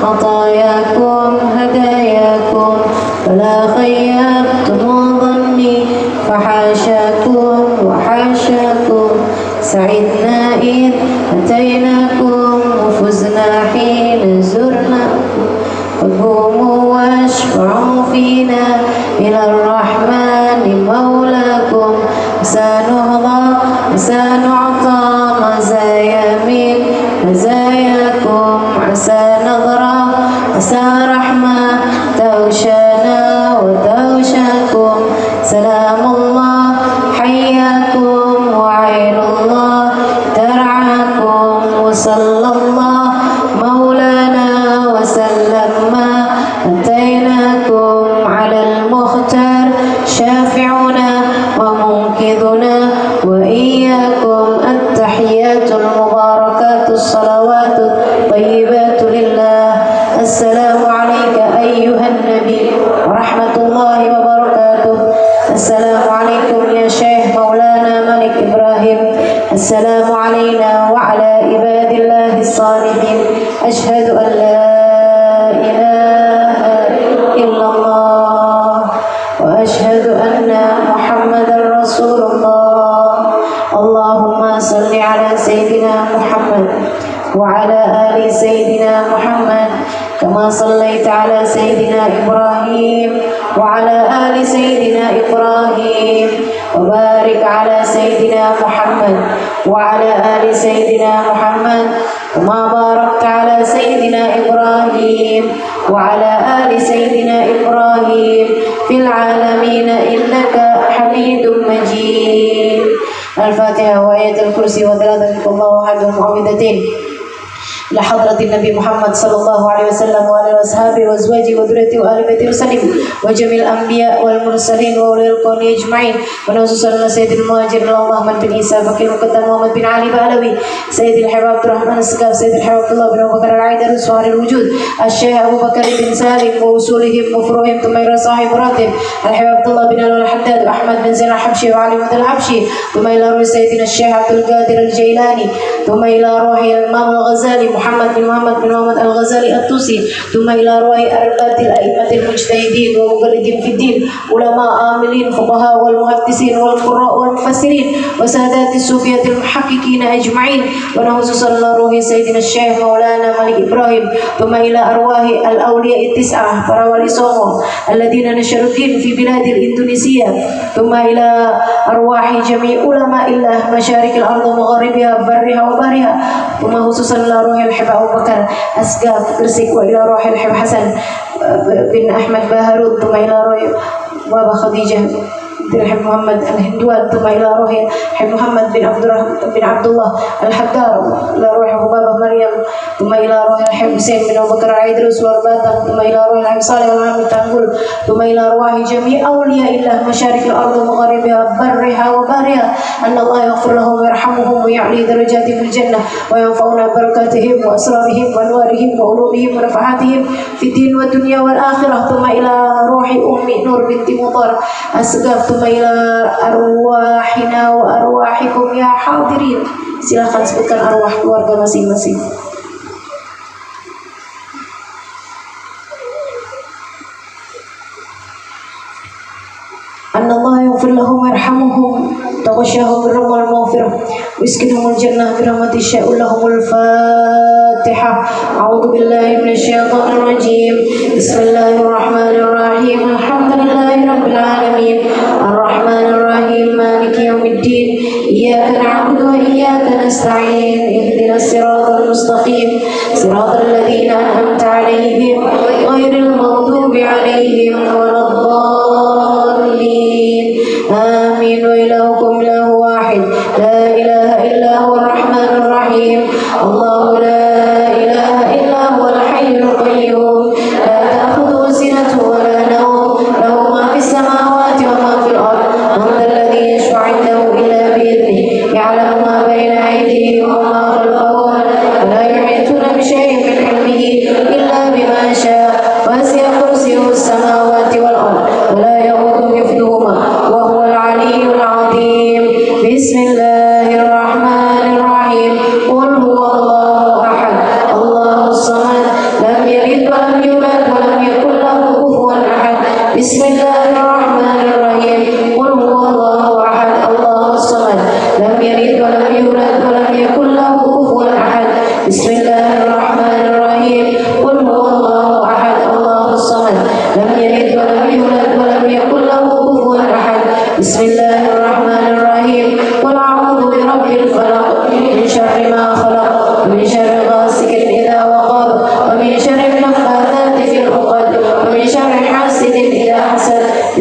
خطاياكم هداياكم فلا خيبتم ظني فحاشاكم وحاشاكم سعدنا إذ أتيناكم وفزنا حين زرناكم فقوموا واشفعوا فينا إلى الرحمن مولاكم وسنعطى مزايا من مزاياكم عسى نظرة عسى رحمة توشانا وتوشاكم سلام الله حياكم وعين الله ترعاكم وصلى الله مولانا وسلم ما أتيناكم على المختار شافعنا ومنقذنا وإياكم التحيات المباركات الصلوات الطيبات لله. السلام عليك أيها النبي ورحمة الله وبركاته. السلام عليكم يا شيخ مولانا ملك إبراهيم. السلام علينا وعلى عباد الله الصالحين. أشهد أن لا إله إلا الله وأشهد أن محمدا رسول الله. اللهم صل على سيدنا محمد وعلى آل سيدنا محمد كما صليت على سيدنا إبراهيم وعلى آل سيدنا إبراهيم وبارك على سيدنا محمد وعلى آل سيدنا محمد كما باركت على سيدنا إبراهيم وعلى آل سيدنا إبراهيم في العالمين إنك حميد مجيد. الفاتحة وآية الكرسي وثلاثة الله أحد المعوذتين لحضرة النبي محمد صلى الله عليه وسلم وعلى أصحابه وأزواجه وذريته وآل بيته وسلم وجميع الأنبياء والمرسلين وأولي الكون أجمعين ونخصوصا على سيد المهاجرين اللهم بن عيسى بكر مقدم محمد بن علي بهلوي سيد الحباب عبد الرحمن السقاف سيد الحباب عبد الله بن أبو بكر العيدر سوار الوجود الشيخ أبو بكر بن سالم وأصولهم وفروعهم ثم إلى صاحب راتب الحباب عبد الله بن علي الحداد وأحمد بن زين الحبشي وعلي بن الحبشي ثم إلى روح سيدنا الشيخ عبد القادر الجيلاني ثم إلى روح الإمام الغزالي محمد بن محمد الغزالي الطوسي ثم إلى روح أربعة الأئمة المجتهدين ومقلدين في الدين علماء عاملين فقهاء والمحدثين والقراء والمفسرين وسادات الصوفية المحققين أجمعين ونخصوصا على روح سيدنا الشيخ مولانا ملك إبراهيم ثم إلى أرواح الأولياء التسعة فراولي صومو الذين نشروا الدين في بلاد الإندونيسية ثم إلى أرواح جميع علماء الله مشارق الأرض ومغاربها برها وبرها ثم خصوصا إلى روح الحب أبو بكر أسقاف كرسيك وإلى روح الحب حسن بن أحمد باهروت ثم إلى روح بابا خديجة بن الحب محمد الهندوان ثم إلى روح الحب محمد بن عبد الله الحدار إلى روح بابا مريم ثم إلى روح الحب حسين بن أبو بكر عيدروس والباتم ثم إلى روح الحب صالح والعام تنقل ثم إلى أرواح جميع أولياء الله مشارق الأرض ومغاربها برها وبارها أن الله يغفر لهم ويرحمهم ويعلي درجاتهم في الجنة وينفعنا بركاتهم وأسرارهم وأنوارهم وعلومهم ونفحاتهم في الدين والدنيا والآخرة ثم إلى روح أم نور بنت مطر السقاف ثم إلى أرواحنا وأرواحكم يا حاضرين. Silakan sebutkan arwah keluarga masing-masing. أن الله يغفر لهم ويرحمهم تغشاهم الرحمة والمغفرة ويسكنهم الجنة برحمته الشاء لهم الفاتحة. أعوذ بالله من الشيطان الرجيم. بسم الله الرحمن الرحيم. الحمد لله رب العالمين الرحمن الرحيم مالك يوم الدين إياك نعبد وإياك نستعين اهدنا الصراط المستقيم صراط الذين أنعمت عليهم غير المغضوب عليهم ولا الضالين آمين. وإلهكم إله واحد لا إله إلا هو الرحمن الرحيم الله لا إله إلا هو الحي القيوم لا تأخذه سنة ولا نوم له ما في السماوات وما في الأرض من ذا الذي يشفع عنده إلا بإذنه يعلم ما بين أيديهم وما خلفهم ولا يحيطون بشيء من علمه إلا بما شاء وسع كرسيه السماوات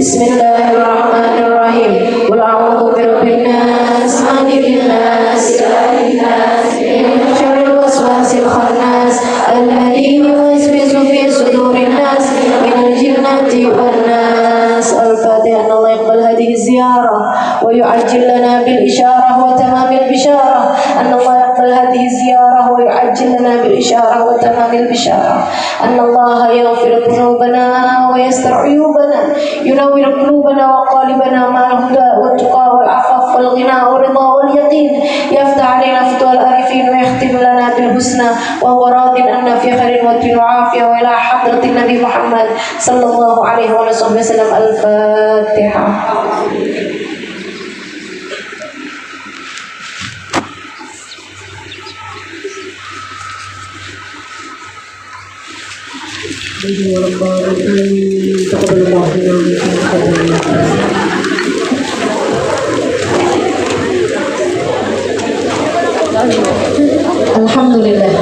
Bismillahirrahmanirrahim. Qul a'udzu birabbin nas, malikin nas, ilahin nas, min syarril waswasil khannas, alladzi yuwaswisu fi sudurin nas, minal jinnati wan nas. Al-Fatihah. Allah yaqbal hadhihi ziyarah wa yu'ajjil lana bil isyarah wa tamamil bisyarah. Allah yaqbal hadhihi ziyarah wa yu'ajjil lana bil isyarah wa tamamil bisyarah. Allah yaghfir dhunubana wa yastir 'uyubana, yunawwir qulubana wa qalibana ma'al huda wat tuqa wal 'afaf wal ghina wal ridha wal yaqin. Yaftah 'alaina futuhal arifin wa yakhtim lana bil husna wa huwa radin anna fi khairin wa tin wa 'afiyah wa ila hadratin Nabi Muhammad sallallahu alaihi wa sallam. Al-Fatihah. Alhamdulillah.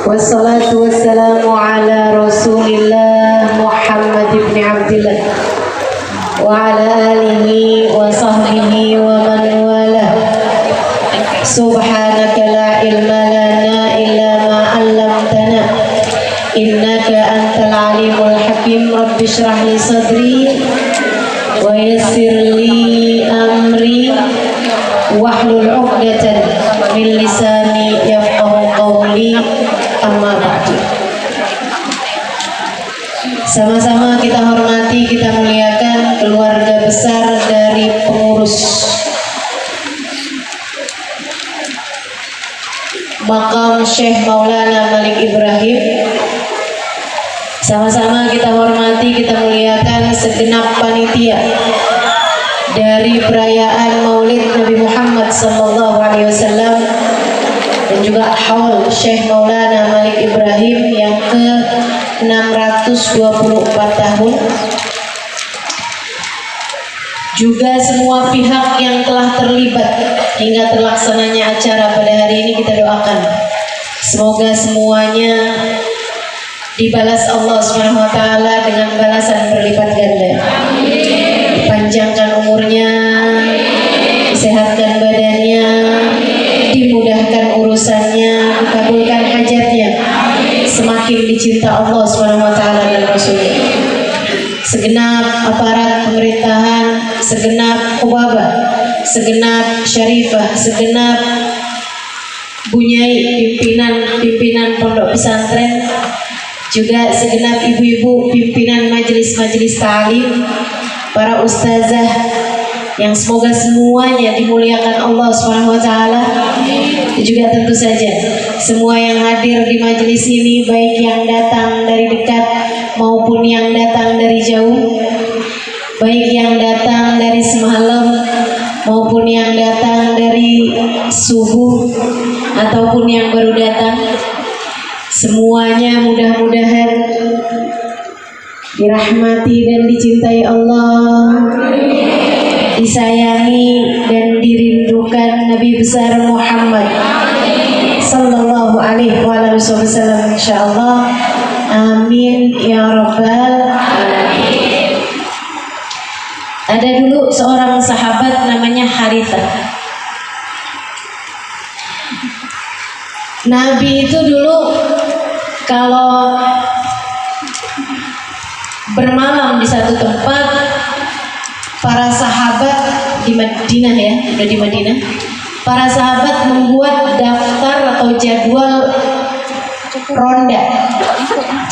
Wassalatu wassalamu ala Rasulillah Muhammad ibn Abdillah wa ala alihi wa sahbihi wa man walah. Subhanaka la ilma lana illa ma 'allamtana innaka antal alimul hakim. Rabbi shrah li sadri wa yassir li amri wahlul 'uqdatan min lisani yafqahu qawli. Amma ba'du. Sama-sama kita hormati, kita muliakan keluarga besar dari pengurus Makam Syekh Maulana Malik Ibrahim. Sama-sama kita hormati, kita muliakan segenap panitia dari perayaan Maulid Nabi Muhammad SAW dan juga haul Syekh Maulana Malik Ibrahim yang ke-624 tahun. Juga semua pihak yang telah terlibat hingga terlaksananya acara pada hari ini, kita doakan semoga semuanya dibalas Allah SWT dengan balasan berlipat ganda. Dipanjangkan umurnya, disehatkan badannya, dimudahkan urusannya, dikabulkan hajatnya, semakin dicinta Allah SWT dan Rasulnya. Segenap aparat pemerintahan, segenap khubabah, segenap syarifah, segenap bunyai pimpinan pondok pesantren, juga segenap ibu-ibu pimpinan majelis-majelis ta'lim, para ustazah yang semoga semuanya dimuliakan Allah SWT. Juga tentu saja semua yang hadir di majelis ini, baik yang datang dari dekat maupun yang datang dari jauh, baik yang datang dari semalam maupun yang datang dari subuh ataupun yang baru datang, semuanya mudah-mudahan dirahmati dan dicintai Allah, disayangi dan dirindukan Nabi besar Muhammad sallallahu alaihi wasallam, insyaallah. Amin ya rabbal alamin. Ada dulu seorang sahabat namanya Haritha. Nabi itu dulu kalau bermalam di satu tempat, para sahabat di Madinah, ya, udah di Madinah, para sahabat membuat daftar atau jadwal ronda,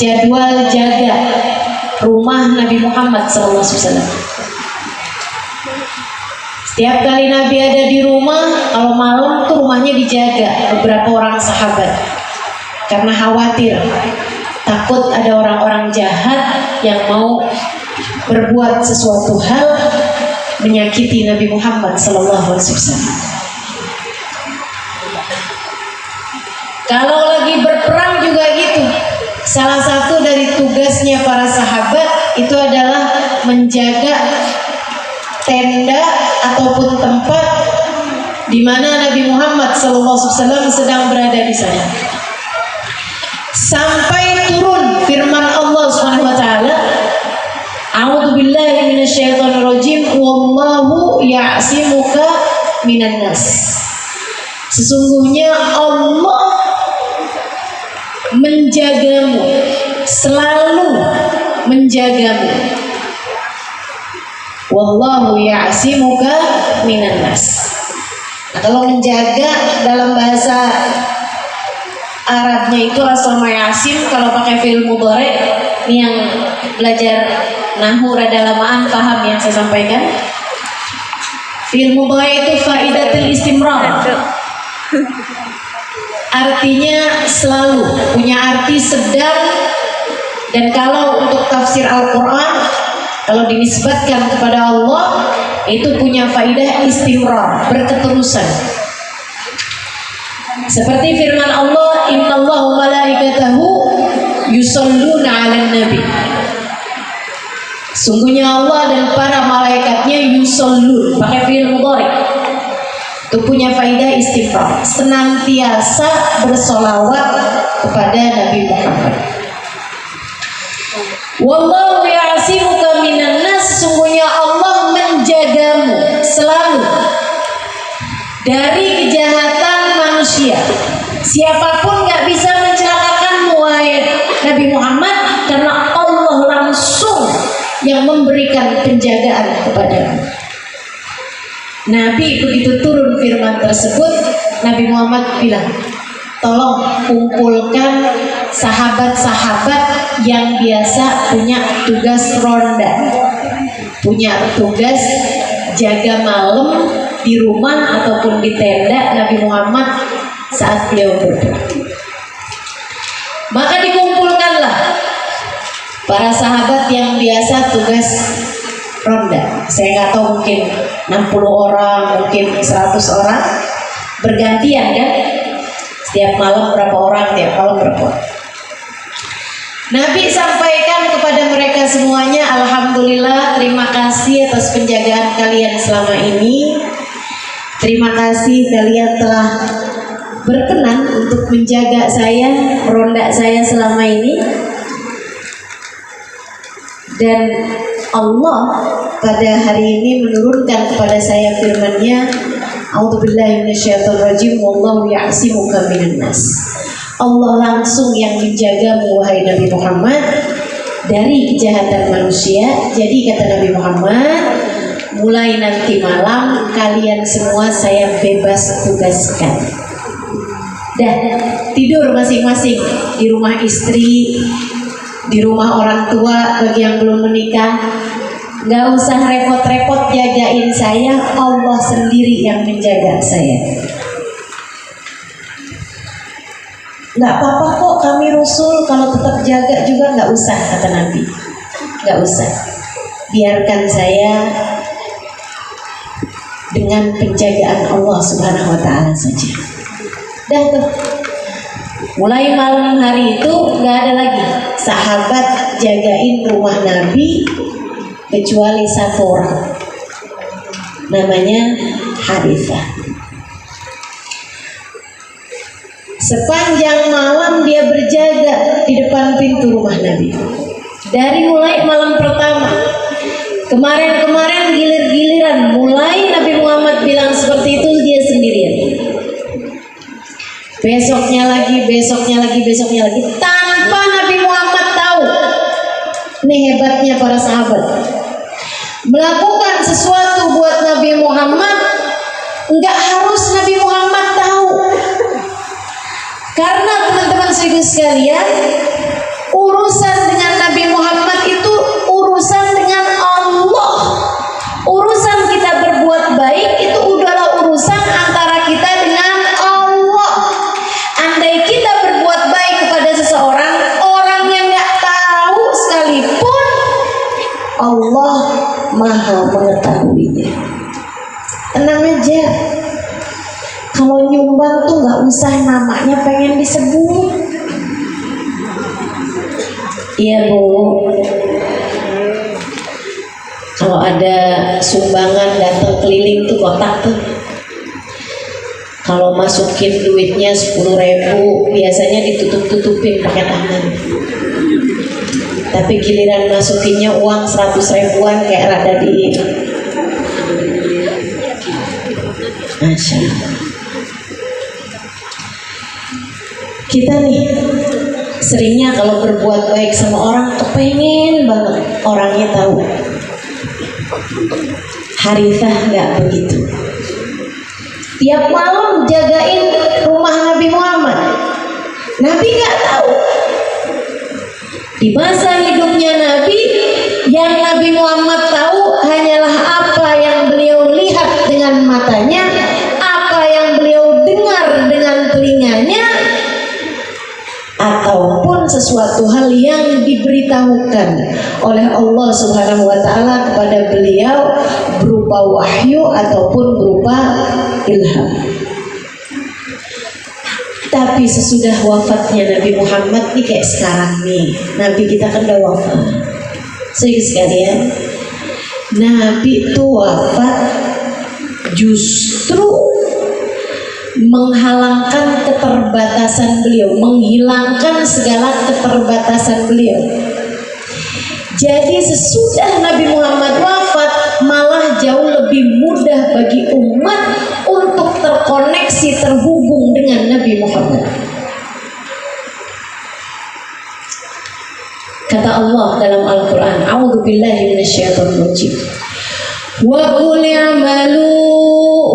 jadwal jaga rumah Nabi Muhammad SAW. Setiap kali Nabi ada di rumah, kalau malam tuh rumahnya dijaga beberapa orang sahabat, karena khawatir takut ada orang-orang jahat yang mau berbuat sesuatu hal menyakiti Nabi Muhammad SAW. Kalau lagi berperang juga gitu. Salah satu dari tugasnya para sahabat itu adalah menjaga tenda ataupun tempat di mana Nabi Muhammad SAW sedang berada di sana. Sampai turun firman Allah SWT ya'simuka minan nas. Sesungguhnya Allah menjagamu, selalu menjagamu. Wallahu ya'simuka minan nas. Nah, kalau menjaga dalam bahasa Arabnya itu asal yasim, kalau pakai fi'il mudhari, ini yang belajar nahwu rada lamaan paham yang saya sampaikan. Fi'il mudhari itu faidatul istimrar. Artinya selalu, punya arti sedang. Dan kalau untuk tafsir Al-Quran, kalau dinisbatkan kepada Allah, itu punya faidah istimrar, berketerusan. Seperti firman Allah, innallaha wa malaikatahu yusholluna 'alan nabi. Sungguhnya Allah dan para malaikatnya yushollun, pakai fi'il mudhari. Itu punya faidah istimrar, senantiasa bersolawat kepada Nabi Muhammad. Wallahu ya'simuka minan nas. Sesungguhnya Allah menjagamu selalu dari kejahatan manusia. Siapapun gak bisa mencelakakanmu wahai Nabi Muhammad, karena Allah langsung yang memberikan penjagaan kepadamu. Nabi begitu turun firman tersebut, Nabi Muhammad bilang, tolong kumpulkan sahabat-sahabat yang biasa punya tugas ronda, punya tugas jaga malam di rumah ataupun di tenda Nabi Muhammad saat beliau berdoa. Maka dikumpulkanlah para sahabat yang biasa tugas ronda. Saya nggak tahu, mungkin 60 orang, mungkin 100 orang, bergantian kan? Setiap malam berapa orang, tiap malam berapa orang. Nabi sampaikan kepada mereka semuanya, alhamdulillah, terima kasih atas penjagaan kalian selama ini. Terima kasih kalian telah berkenan untuk menjaga saya, meronda saya selama ini. Dan Allah pada hari ini menurunkan kepada saya firman-Nya, a'udzubillahi minasyaitonirrajim, wallahu ya'simuka minan nas. Allah langsung yang menjagamu wahai Nabi Muhammad dari kejahatan manusia. Jadi kata Nabi Muhammad, mulai nanti malam kalian semua saya bebas tugaskan. Dah tidur masing-masing di rumah istri, di rumah orang tua bagi yang belum menikah. Gak usah repot-repot jagain saya, Allah sendiri yang menjaga saya. Gak apa-apa kok kami Rasul, kalau tetap jaga juga gak usah, kata Nabi. Gak usah, biarkan saya dengan penjagaan Allah Subhanahu wa ta'ala saja. Dah tuh, mulai malam hari itu gak ada lagi sahabat jagain rumah Nabi kecuali satu orang, namanya Harithah. Sepanjang malam dia berjaga di depan pintu rumah Nabi. Dari mulai malam pertama, kemarin-kemarin gilir-giliran, mulai Nabi Muhammad bilang seperti itu dia sendirian. Besoknya lagi, tanpa Nabi Muhammad tahu. Ini hebatnya para sahabat. Melakukan sesuatu buat Nabi Muhammad, enggak harus Nabi Muhammad tahu. Karena teman-teman seribu sekalian, urusan dengan Nabi Muhammad itu urusan dengan Allah. Urusan kita berbuat baik itu adalah urusan antara kita dengan Allah. Andai kita berbuat baik kepada seseorang, orang yang gak tahu sekalipun, Allah Maha mengetahuinya. Tenang aja. Kalau nyumbang tuh gak usah namanya pengen disebut. Iya Bu, kalau ada sumbangan datang keliling tuh kotak tuh, kalau masukin duitnya 10.000 biasanya ditutup-tutupin pakai tangan. Tapi giliran masukinnya uang 100 ribuan kayak rada Masya Allah. Kita nih seringnya kalau berbuat baik sama orang kepengen banget orangnya tahu. Harithah nggak begitu. Tiap malam jagain rumah Nabi Muhammad. Nabi nggak tahu. Di masa hidupnya Nabi, yang Nabi Muhammad tahu hanyalah apa yang beliau lihat dengan matanya, apa yang beliau dengar dengan telinganya, ataupun sesuatu hal yang diberitahukan oleh Allah Subhanahu wa taala kepada beliau berupa wahyu ataupun berupa ilham. Tapi sesudah wafatnya Nabi Muhammad nih, kayak sekarang nih, Nabi kita kan udah wafat. Saudara sekalian, Nabi itu wafat justru menghalangkan keterbatasan beliau, menghilangkan segala keterbatasan beliau. Jadi sesudah Nabi Muhammad wafat, malah jauh lebih mudah bagi umat untuk terkoneksi, terhubung dengan Nabi Muhammad. Kata Allah dalam Al-Quran, A'udzubillahi minasyaitonirrajim. Wa qul i'malu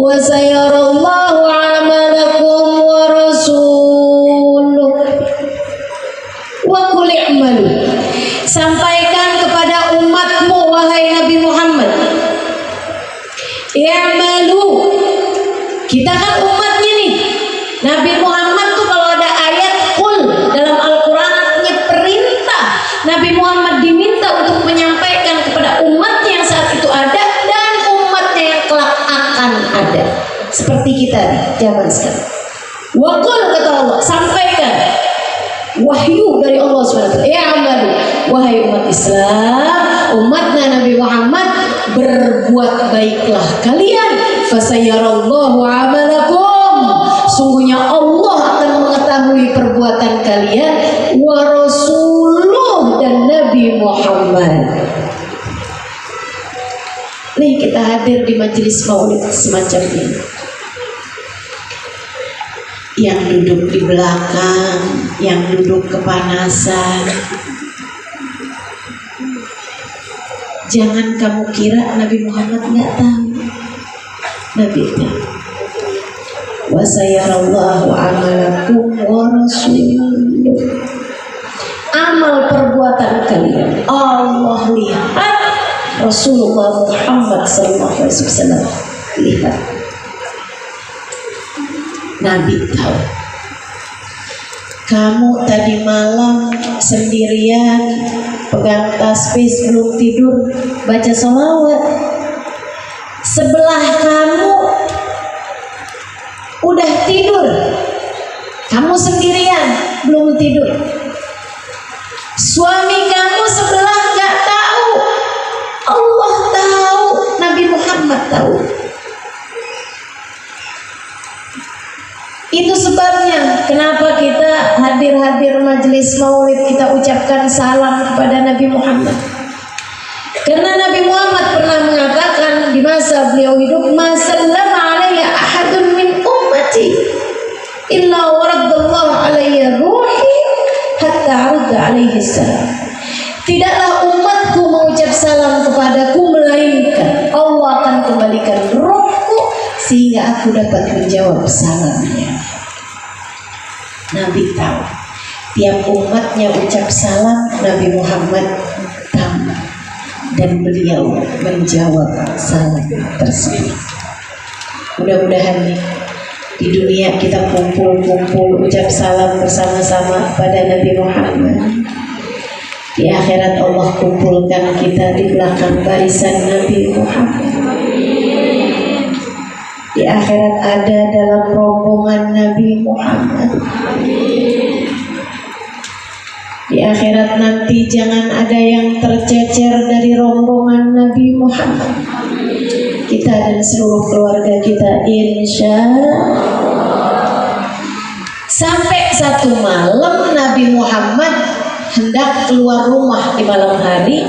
wa sayarallahu 'amalakum wa rasuluh. Wa qul i'malu. Sampaikan kepada umatmu wahai Nabi Muhammad. I'malu. Kita kan umatnya nih. Nabi Muhammad tuh kalau ada ayat qul dalam Al-Quran artinya perintah. Nabi Muhammad diminta untuk menyampaikan kepada umatnya yang saat itu ada dan umatnya yang kelak akan ada. Seperti kita nih, zaman sekarang. Wa qul kata Allah, sampaikan wahyu dari Allah SWT. Ya amalu, wahai umat Islam, umatnya Nabi Muhammad, berbuat baiklah kalian. Fasayarallahu amalakum, sungguhnya Allah akan mengetahui perbuatan kalian. Wa rasuluh, dan Nabi Muhammad. Nih kita hadir di majelis maulid semacam ini. Yang duduk di belakang, yang duduk kepanasan. Jangan kamu kira Nabi Muhammad nggak tahu. Nabi tahu. Wa sayarallahu amalakum wa rasuluh. Amal perbuatan kalian Allah lihat, Rasulullah Muhammad SAW lihat. Nabi tahu. Kamu tadi malam sendirian pegang tasbih belum tidur baca sholawat. Sebelah kamu udah tidur, kamu sendirian belum tidur. Suami kamu sebelah nggak tahu, Allah tahu, Nabi Muhammad tahu. Itu sebabnya kenapa kita hadir majelis maulid, kita ucapkan salam kepada Nabi Muhammad. Karena Nabi Muhammad pernah mengatakan di masa beliau hidup, "Ma sallama alayya ahadun min ummati illa waraddallahu alayya ruhi hatta arudda alaihi salam." Tidaklah umatku mengucap salam kepadaku melainkan Allah akan kembalikan rohku sehingga aku dapat menjawab salamnya. Nabi tahu. Tiap umatnya ucap salam, Nabi Muhammad tahu. Dan beliau menjawab salam tersebut. Mudah-mudahan nih, di dunia kita kumpul-kumpul ucap salam bersama-sama pada Nabi Muhammad. Di akhirat Allah kumpulkan kita di belakang barisan Nabi Muhammad. Di akhirat ada dalam rombongan Nabi Muhammad. Di akhirat nanti jangan ada yang tercecer dari rombongan Nabi Muhammad. Kita dan seluruh keluarga kita insya Allah. Sampai satu malam Nabi Muhammad hendak keluar rumah di malam hari.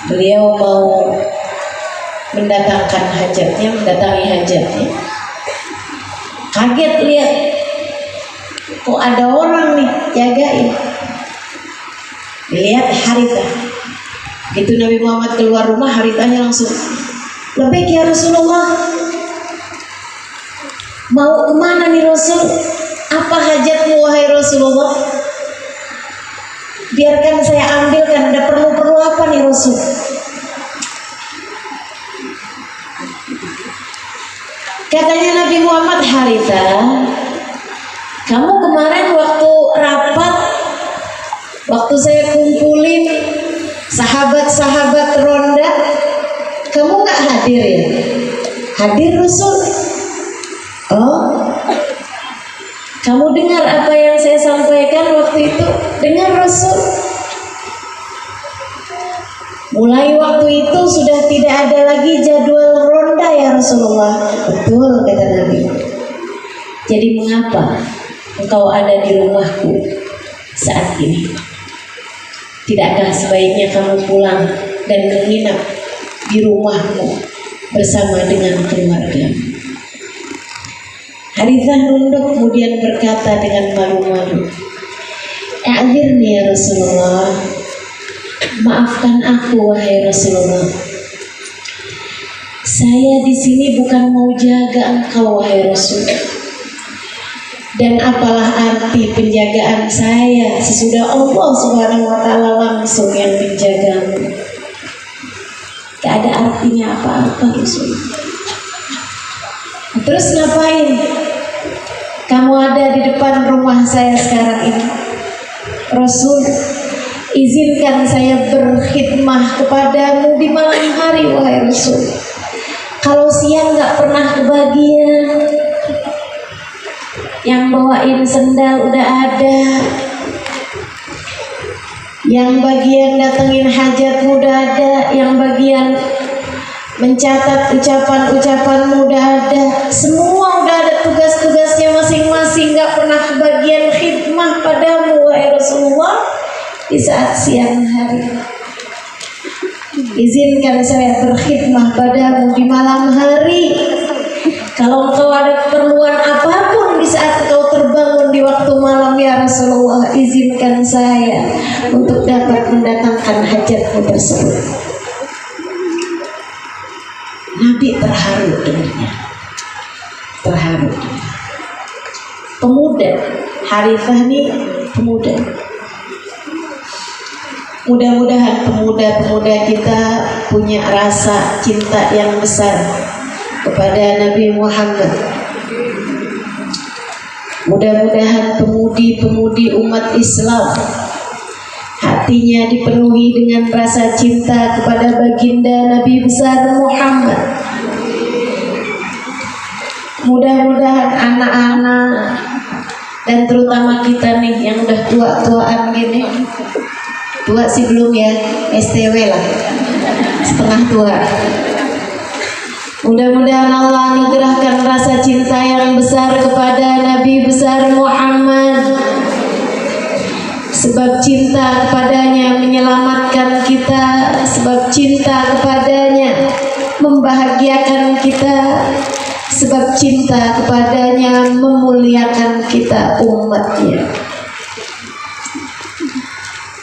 Beliau mau mendatangi hajatnya. Kaget lihat, kok ada orang nih jagain. Lihat Harithah. Begitu Nabi Muhammad keluar rumah, Harithahnya langsung, "Labbaik ya Rasulullah." "Mau kemana nih Rasul? Apa hajatmu wahai Rasulullah? Biarkan saya ambilkan, ada perlu apa nih Rasul?" Katanya Nabi Muhammad, "Harithah, kamu kemarin waktu rapat, waktu saya kumpulin sahabat-sahabat ronda, kamu gak hadir ya?" "Hadir Rasul." "Oh, kamu dengar apa yang saya sampaikan waktu itu?" "Dengar Rasul." "Mulai waktu itu sudah tidak ada lagi jadwal ronda ya Rasulullah." "Betul," kata Nabi. "Jadi mengapa engkau ada di rumahku saat ini? Tidakkah sebaiknya kamu pulang dan menginap di rumahmu bersama dengan keluargamu?" Harithah nunduk kemudian berkata dengan malu-malu, "A'dzirni ya Rasulullah, maafkan aku wahai Rasulullah. Saya di sini bukan mau jaga engkau wahai Rasul. Dan apalah arti penjagaan saya sesudah Allah Subhanahu wa taala langsung yang menjagamu? Gak ada artinya apa-apa Rasul. Terus ngapain kamu ada di depan rumah saya sekarang ini? Rasul, izinkan saya berkhidmah kepadamu di malam hari wahai Rasul. Kalau siang gak pernah kebagian, yang bawain sendal udah ada, yang bagian datengin hajatmu udah ada, yang bagian mencatat ucapan-ucapanmu udah ada. Semua udah ada tugas-tugasnya masing-masing, gak pernah kebagian khidmah padamu wahai Rasulullah di saat siang hari. Izinkan saya berkhidmah padamu di malam hari. Kalau engkau ada keperluan apapun di saat engkau terbangun di waktu malam ya Rasulullah, izinkan saya untuk dapat mendatangkan hajatmu tersebut." Nabi terharu dengannya. Terharu. Pemuda, Harithah ini pemuda. Mudah-mudahan pemuda-pemuda kita punya rasa cinta yang besar kepada Nabi Muhammad. Mudah-mudahan pemudi-pemudi umat Islam hatinya dipenuhi dengan rasa cinta kepada baginda Nabi besar Muhammad. Mudah-mudahan anak-anak dan terutama kita nih yang udah tua-tuaan gini, tua sih belum ya, STW lah, setengah tua. Mudah-mudahan Allah anugerahkan rasa cinta yang besar kepada Nabi besar Muhammad. Sebab cinta kepadanya menyelamatkan kita, sebab cinta kepadanya membahagiakan kita, sebab cinta kepadanya memuliakan kita umatnya.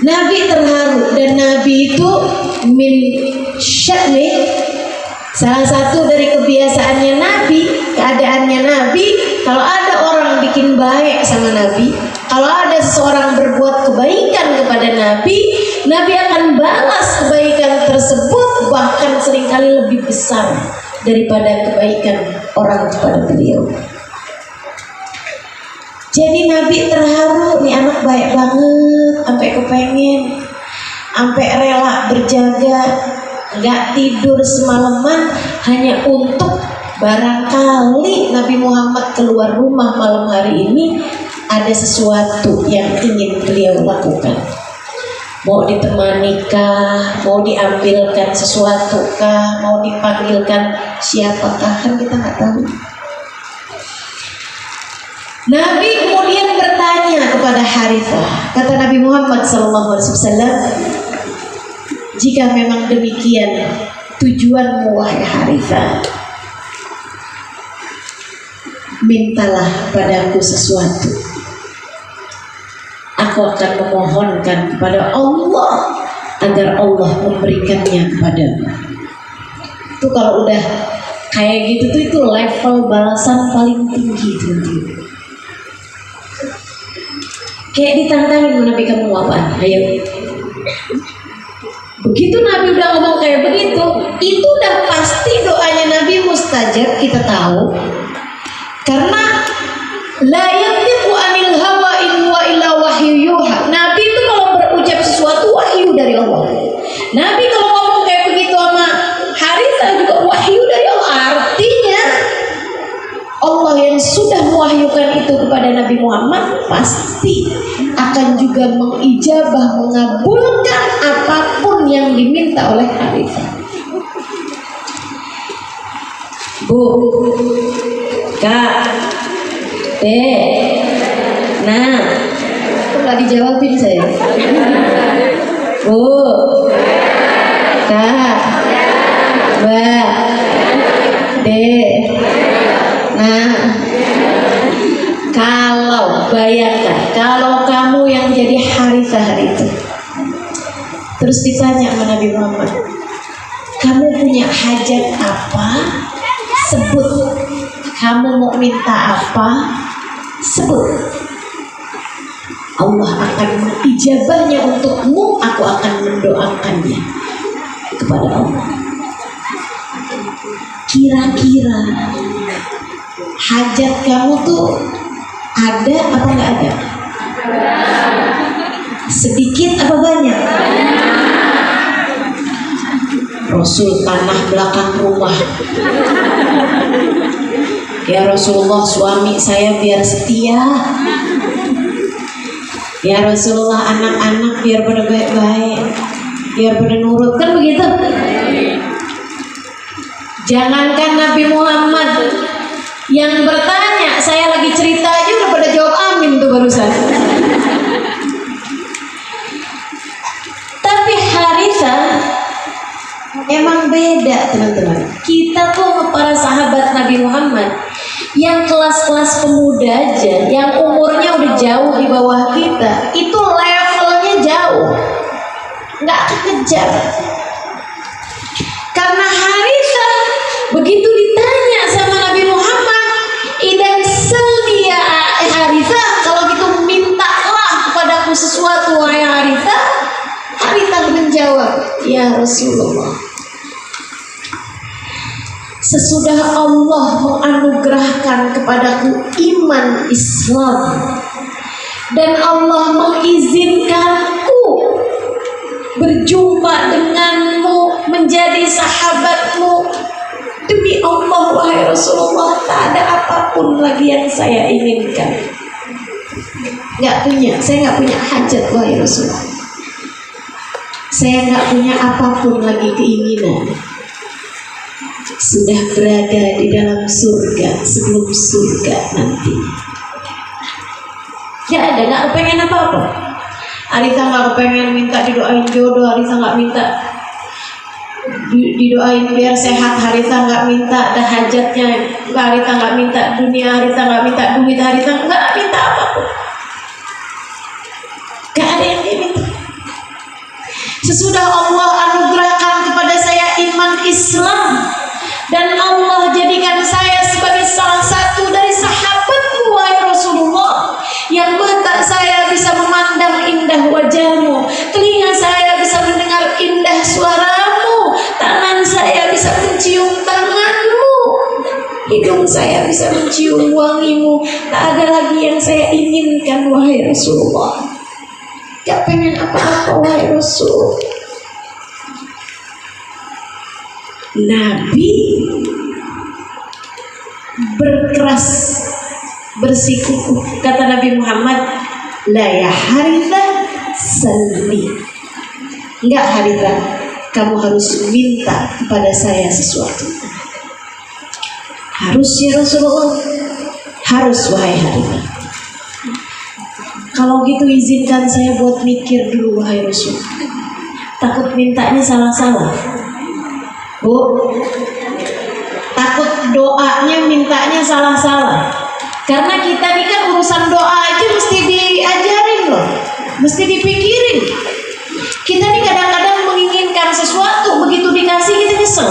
Nabi terharu, dan Nabi itu min sya'ni, salah satu dari kebiasaannya Nabi, keadaannya Nabi, kalau ada orang bikin baik sama Nabi, kalau ada seseorang berbuat kebaikan kepada Nabi, Nabi akan balas kebaikan tersebut, bahkan seringkali lebih besar daripada kebaikan orang kepada beliau. Jadi Nabi terharu, nih anak baik banget, sampai kepengen, sampai rela berjaga, nggak tidur semalaman hanya untuk barangkali Nabi Muhammad keluar rumah malam hari ini ada sesuatu yang ingin beliau lakukan. Mau ditemani kah, mau diambilkan sesuatu kah, mau dipanggilkan siapakah, kan kita nggak tahu. Nabi kemudian bertanya kepada Harithah. Kata Nabi Muhammad SAW, jika memang demikian, tujuanmu wahai Harithah? Mintalah padaku sesuatu, aku akan memohonkan kepada Allah agar Allah memberikannya kepadamu. Itu kalau udah kayak gitu tuh, itu level balasan paling tinggi teman-teman. Kayak ditantangin, Nabi kamu mau apa? Ayo. Begitu Nabi udah ngomong kayak begitu, itu udah pasti doanya Nabi mustajab, kita tahu. Karena la yantiqu anil hawa in huwa illa wahyu yuha. Nabi itu kalau berucap sesuatu wahyu dari Allah. Nabi kalau ngomong kayak begitu sama Harithah juga wahyu dari Allah. Artinya Allah yang sudah mewahyukan itu kepada Nabi Muhammad pasti akan juga mengijabah, mengabulkan apapun yang diminta oleh Harithah. Bu, Kak, Dek, nah, kok nggak dijawabin saya? Bu, Kak, Mbak, Dek, nah, kalau bayangkan, kalau kamu yang jadi Harithah hari itu, terus ditanya sama Nabi Muhammad, kamu punya hajat apa? Sebut. Kamu mau minta apa? Sebut. Allah akan mengijabahnya untukmu, aku akan mendoakannya kepada Allah. Kira-kira hajat kamu tuh ada apa nggak ada? Sedikit apa banyak? Rasul tanah belakang rumah. Ya Rasulullah, suami saya biar setia. Ya Rasulullah, anak-anak biar pada baik-baik, biar pada nurut, kan begitu? Jangankan Nabi Muhammad yang bertanya, saya lagi cerita aja udah pada jawab amin tuh barusan. Tapi Harithah emang beda teman-teman. Kita tuh para sahabat Nabi Muhammad yang kelas-kelas pemuda aja, yang umurnya udah jauh di bawah kita, itu levelnya jauh, nggak kekejar. Karena Harithah begitu ditanya sama Nabi Muhammad, idan selia Harithah, kalau gitu mintalah kepadaku sesuatu wahai Harithah. Harithah menjawab, ya Rasulullah, sesudah Allah menganugerahkan kepadaku iman Islam dan Allah mengizinkanku berjumpa denganmu, menjadi sahabatmu, demi Allah wahai Rasulullah, tak ada apapun lagi yang saya inginkan. Saya nggak punya hajat wahai Rasulullah. Saya nggak punya apapun lagi keinginan. Sudah berada di dalam surga sebelum surga nanti. Ya ada, nggak kepengen apa-apa. Harithah nggak kepengen minta didoain jodoh, Harithah nggak minta didoain biar sehat, Harithah nggak minta ada hajatnya, Harithah nggak minta dunia, Harithah nggak minta duit, Harithah nggak minta apapun. Gak ada yang diminta. Sesudah Allah anugerahkan kepada saya iman Islam dan Allah jadikan saya sebagai salah satu dari sahabatmu wahai Rasulullah, yang mata saya bisa memandang indah wajahmu, telinga saya bisa mendengar indah suaramu, tangan saya bisa mencium tanganmu, hidung saya bisa mencium wangimu. Tak ada lagi yang saya inginkan wahai Rasulullah. Gak pengen apa-apa wahai Rasul. Nabi berkeras bersikukuh. Kata Nabi Muhammad, la ya Harithah salli. Enggak Harithah, kamu harus minta kepada saya sesuatu. Harus ya Rasulullah. Harus wahai Harithah. Kalau gitu izinkan saya buat mikir dulu wahai Rasul. Takut mintanya salah-salah. Bu, takut doanya mintanya salah-salah. Karena kita ini kan urusan doa aja mesti diajarin loh, mesti dipikirin. Kita nih kadang-kadang menginginkan sesuatu, begitu dikasih kita nyesel.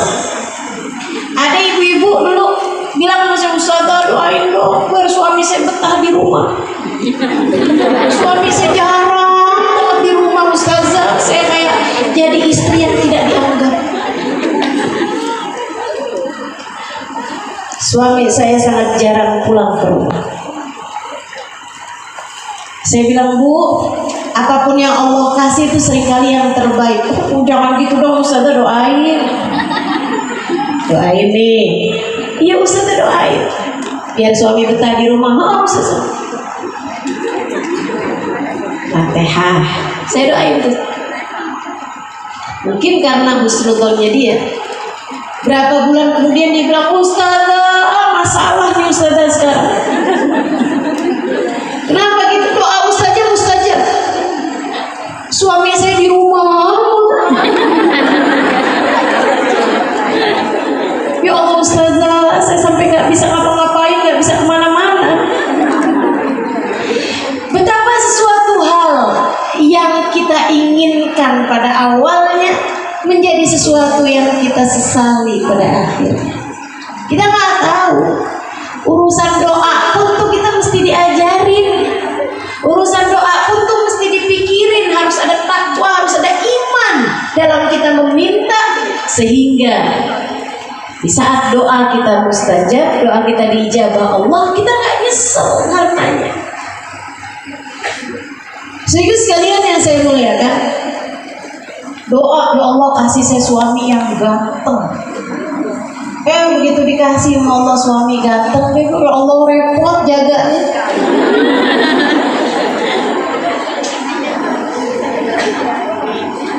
Ada ibu-ibu dulu bilang sama saya, "Ustazah, doain dong biar suami saya betah di rumah." Suami saya jarang banget di rumah, Ustazah. Saya kayak jadi istri yang tidak dianggap. Suami saya sangat jarang pulang ke rumah. Saya bilang, "Bu, apapun yang Allah kasih itu seringkali yang terbaik." "Oh, jangan gitu dong Ustazah, doain." "Doain nih." "Iya Ustazah, doain biar suami betah di rumah." "Oh Ustazah." Fatihah. Saya doain tuh. Mungkin karena husnudzonnya dia. Berapa bulan kemudian dia bilang, "Ustazah, masalah nih Ustazah sekarang." "Kenapa gitu?" "Doa Ustazah. Suami saya di rumah." "Ya Allah Ustazah, saya sampai gak bisa ngapa-ngapain, gak bisa kemana-mana." Betapa sesuatu hal yang kita inginkan pada awalnya menjadi sesuatu yang kita sesali pada akhirnya. Kita nggak tahu. Urusan doa pun tuh kita mesti diajarin. Urusan doa pun tuh mesti dipikirin. Harus ada takwa, harus ada iman dalam kita meminta, sehingga di saat doa kita mustajab, doa kita diijabah Allah, kita nggak nyesel karenanya. Sehingga sekalian yang saya muliakan, doa, "Ya Allah, kasih saya suami yang ganteng." Begitu dikasih sama Allah suami ganteng, dia bilang, "Ya Allah, repot jaganya."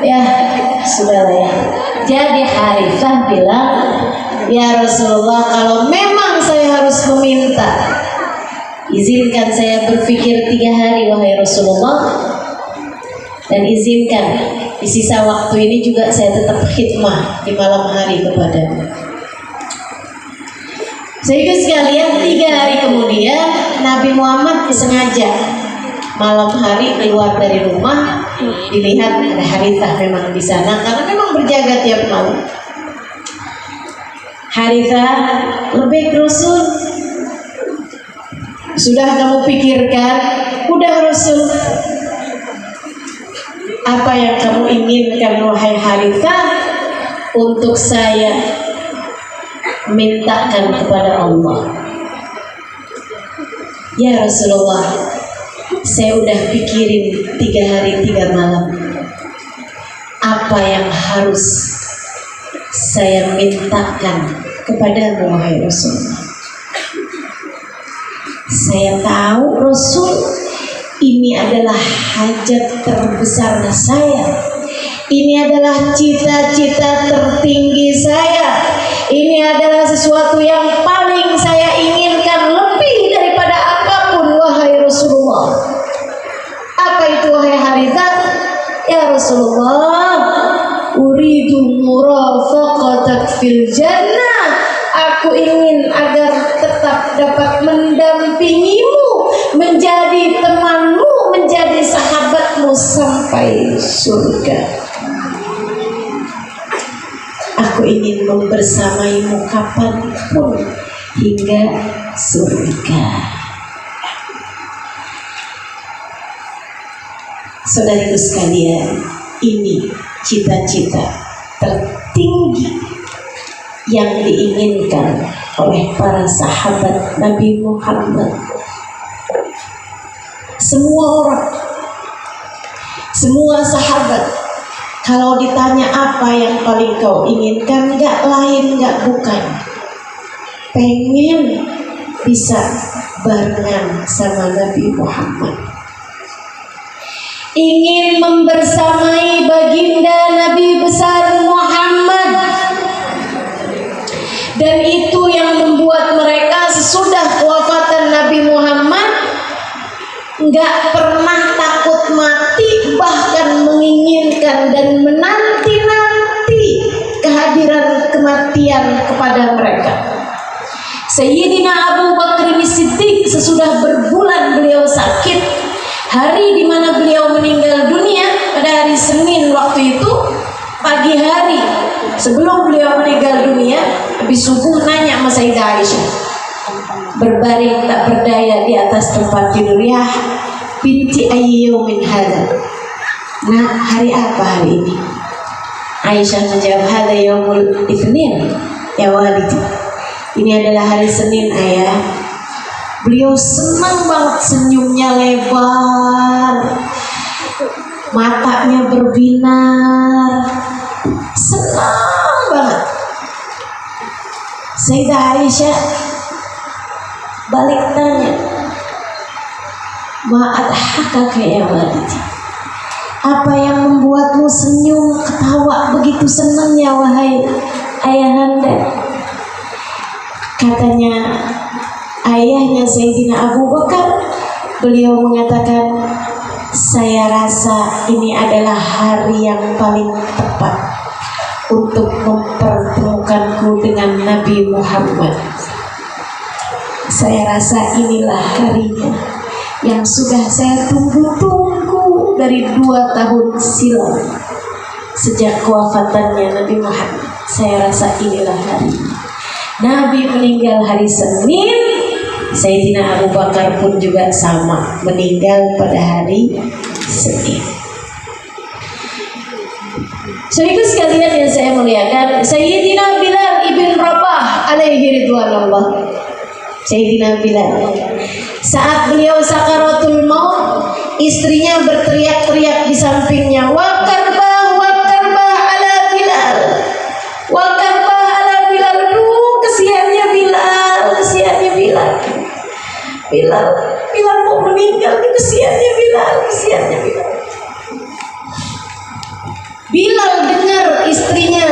Ya sudah lah ya. Jadi Harithah bilang, "Ya Rasulullah, kalau memang saya harus meminta, izinkan saya berpikir 3 hari wahai Rasulullah, dan izinkan di sisa waktu ini juga saya tetap khidmah di malam hari kepadamu." Sehingga sekalian 3 hari kemudian Nabi Muhammad sengaja malam hari keluar dari rumah, dilihat ada Harithah memang di sana karena memang berjaga tiap malam. "Harithah, lebih Rasul." "Sudah kamu pikirkan?" "Udah Rasul." "Apa yang kamu inginkan wahai Harithah untuk saya mintakan kepada Allah?" "Ya Rasulullah, saya udah pikirin 3 hari 3 malam apa yang harus saya mintakan kepadamu wahai Rasulullah. Saya tahu Rasul, ini adalah hajat terbesar saya. Ini adalah cita-cita tertinggi saya. Ini adalah sesuatu yang paling saya inginkan lebih daripada apapun wahai Rasulullah." "Apa itu wahai Harithah?" "Ya Rasulullah, uridu murafaqatak fil jannah." Aku ingin agar tetap dapat mendampingimu, menjadi temanmu, menjadi sahabatmu sampai surga. Aku ingin membersamaimu kapanpun hingga surga. Saudaraku sekalian, ini cita-cita tertinggi yang diinginkan oleh para sahabat Nabi Muhammad. Semua orang, semua sahabat, kalau ditanya apa yang paling kau inginkan, gak lain gak bukan pengen bisa barengan sama Nabi Muhammad, ingin membersamai baginda Nabi besar Muhammad. Dan itu yang membuat mereka sesudah kewafatan Nabi Muhammad nggak pernah takut mati, bahkan menginginkan dan menanti-nanti kehadiran kematian Sayyidina Abu Bakar Siddiq sesudah berbulan beliau sakit, hari di mana beliau meninggal dunia pada hari Senin waktu itu, pagi hari sebelum beliau meninggal dunia, habis subuh nanya sama Sayyidah Aisyah, berbaring tak berdaya di atas tempat tidur, ya binti ayyi yaumin hadza, nah hari apa hari ini? Aisyah menjawab, hadza yaumul itsnin ya walidi, ini adalah hari Senin ayah. Beliau senang banget, senyumnya lebar, matanya berbinar, senang banget. Sayyidah Aisyah balik tanya, ma'adhakaka ya walidi, apa yang membuatmu senyum ketawa begitu senangnya wahai ayahanda? Katanya ayahnya Sayyidina Abu Bakar, beliau mengatakan, saya rasa ini adalah hari yang paling tepat untuk mempertemukanku dengan Nabi Muhammad. Saya rasa inilah harinya yang sudah saya tunggu-tunggu dari 2 tahun silam, sejak kewafatannya Nabi Muhammad. Saya rasa inilah harinya. Nabi meninggal hari Senin, Sayyidina Abu Bakar pun juga sama, meninggal pada hari Senin. Saudara sekalian yang saya muliakan, Sayyidina Bilal ibn Rabah alaihi ridwanullah. Sayyidina Bilal, saat beliau sakaratul maut, istrinya berteriak-teriak di sampingnya, wakarbah ala Bilal, wakarbah ala Bilal. Kesiannya Bilal, Bilal mau meninggal, kesiannya Bilal. Bilal dengar istrinya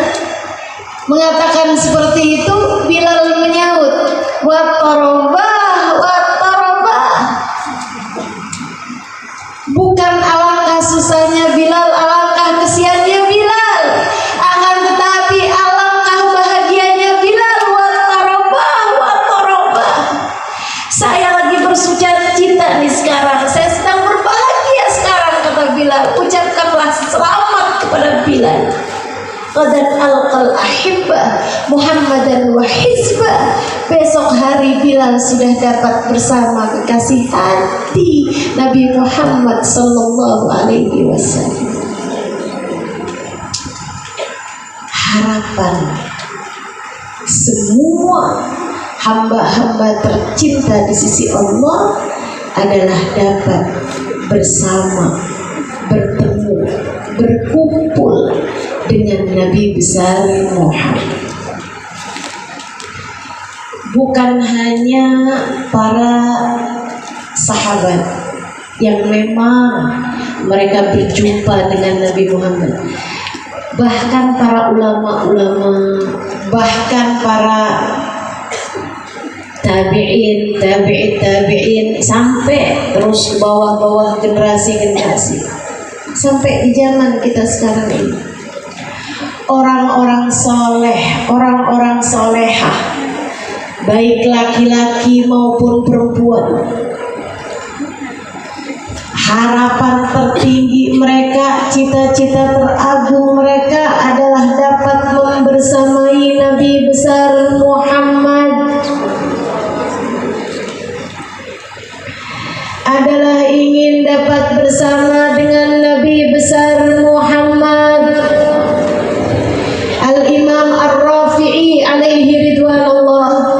mengatakan seperti itu, Bilal menyaut, wa tarabah. Bukan alangkah susahnya Bilal, alangkah kesiannya Bilal, akan tetapi alangkah bahagianya Bilal. Wa tarabah. Saya lagi bersuka cita nih sekarang, saya sedang berbahagia sekarang, kata Bilal. Ucapkanlah selamat kepada Bilal. Qadan alqal ahibbah Muhammadan wa hizbah. Besok hari Bilal sudah dapat bersama kekasih hati Nabi Muhammad sallallahu alaihi wasallam. Harapan semua hamba-hamba tercinta di sisi Allah adalah dapat bersama, bertemu, berkumpul dengan Nabi besar Muhammad. Bukan hanya para sahabat yang memang mereka berjumpa dengan Nabi Muhammad, bahkan para ulama-ulama, bahkan para tabi'in, sampai terus ke bawah-bawah generasi-generasi, sampai di zaman kita sekarang ini. Orang-orang soleh, orang-orang solehah, baik laki-laki maupun perempuan, harapan tertinggi mereka, cita-cita teragung mereka adalah dapat membersamai Nabi besar Muhammad, adalah ingin dapat bersama dengan Nabi besar Muhammad. Al-Imam Ar-Rafi'i alaihi ridwanullah,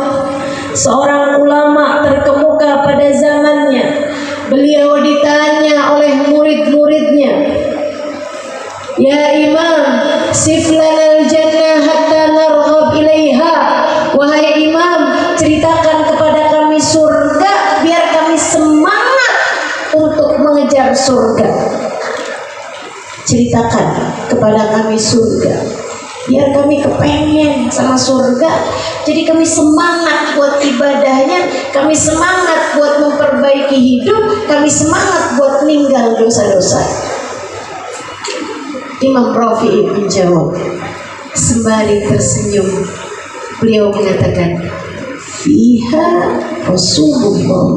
seorang ulama terkemuka pada zamannya, beliau ditanya oleh murid-muridnya, ya Imam, sif lanal jannah hatta narghab ilaiha. Wahai Imam, ceritakan kepada kami surga biar kami semangat untuk mengejar surga. Ceritakan kepada kami surga biar kami kepengen sama surga, jadi kami semangat buat ibadahnya, kami semangat buat memperbaiki hidup, kami semangat buat meninggal dosa-dosa. Imam Rafi'i menjawab sembari tersenyum, beliau mengatakan, fiha Rasulullah.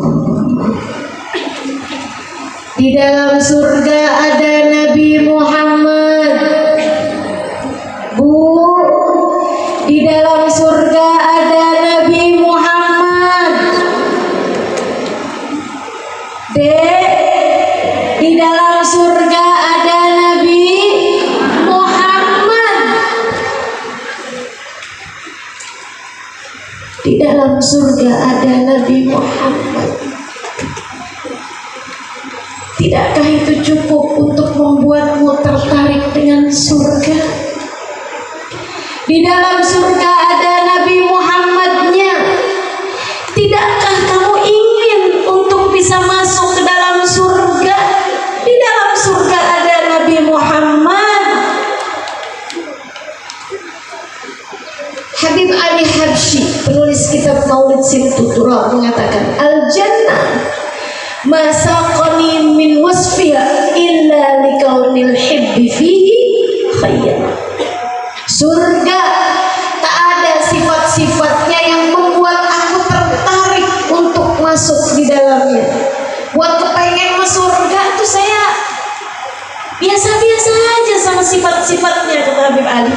Di dalam surga ada Nabi Muhammad. Bu, di dalam surga ada Nabi Muhammad. Dek, di dalam surga ada Nabi Muhammad. Di dalam surga ada Nabi Muhammad. Tidakkah itu cukup untuk membuatmu tertarik dengan surga? Di dalam surga ada Nabi Muhammadnya. Tidakkah kamu ingin untuk bisa masuk ke dalam surga? Di dalam surga ada Nabi Muhammad. Habib Ali Habsyi, penulis kitab Maulid Simtutura, mengatakan al-jannah ma saqani min wasfiha illa likaunil hibbi fihi khayyam. Surga tak ada sifat-sifatnya yang membuat aku tertarik untuk masuk di dalamnya. Buat kepengen masuk surga itu saya biasa-biasa aja sama sifat-sifatnya, kata Habib Ali.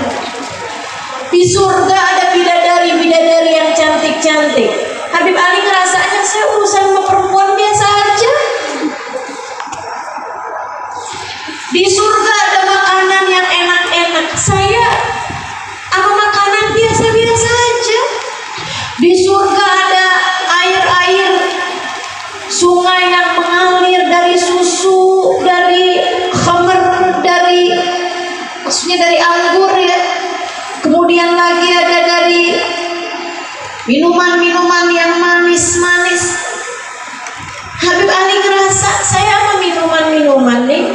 Di surga ada bidadari-bidadari yang cantik-cantik. Habib Ali ngerasanya saya urusan sama perempuan biasa aja. Di surga ada makanan yang enak-enak. Saya sama makanan biasa-biasa aja. Di surga ada air-air sungai yang mengalir dari susu, dari khamr, maksudnya dari anggur ya. Kemudian lagi ada dari minuman-minuman yang manis-manis. Habib Ali ngerasa saya sama minuman-minuman nih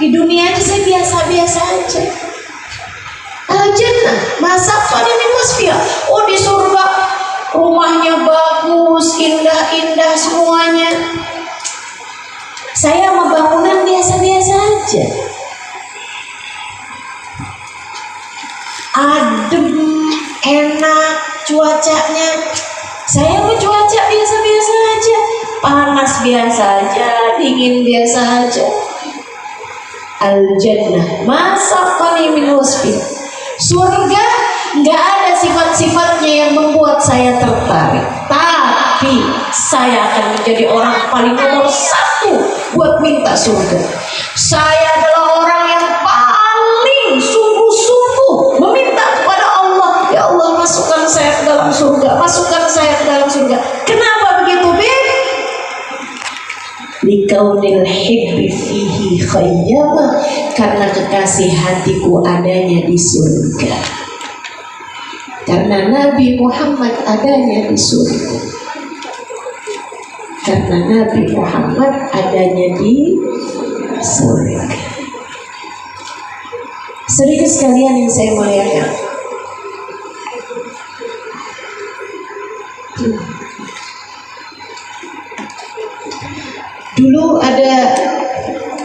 di dunia ini saya biasa-biasa aja. Al-jannah masaqani min wasfiha. Oh, di surga rumahnya bagus, indah-indah semuanya. Saya sama bangunan biasa-biasa aja. Adem, enak cuacanya. Saya mau cuaca biasa-biasa aja. Panas biasa aja, dingin biasa aja. Al-jannah masaqani min wasfi. Surga nggak ada sifat-sifatnya yang membuat saya tertarik, tapi saya akan menjadi orang paling nomor satu buat minta surga. Saya adalah orang yang paling sungguh-sungguh meminta kepada Allah, ya Allah, masukkan saya ke dalam surga, masukkan saya ke dalam surga. Kenapa begitu, Bib? Likaunil hibbi fihi khayyama, karena kekasih hatiku adanya di surga. Karena Nabi Muhammad adanya di surga. Karena Nabi Muhammad adanya di surga. Saudara sekalian yang saya muliakan, dulu ada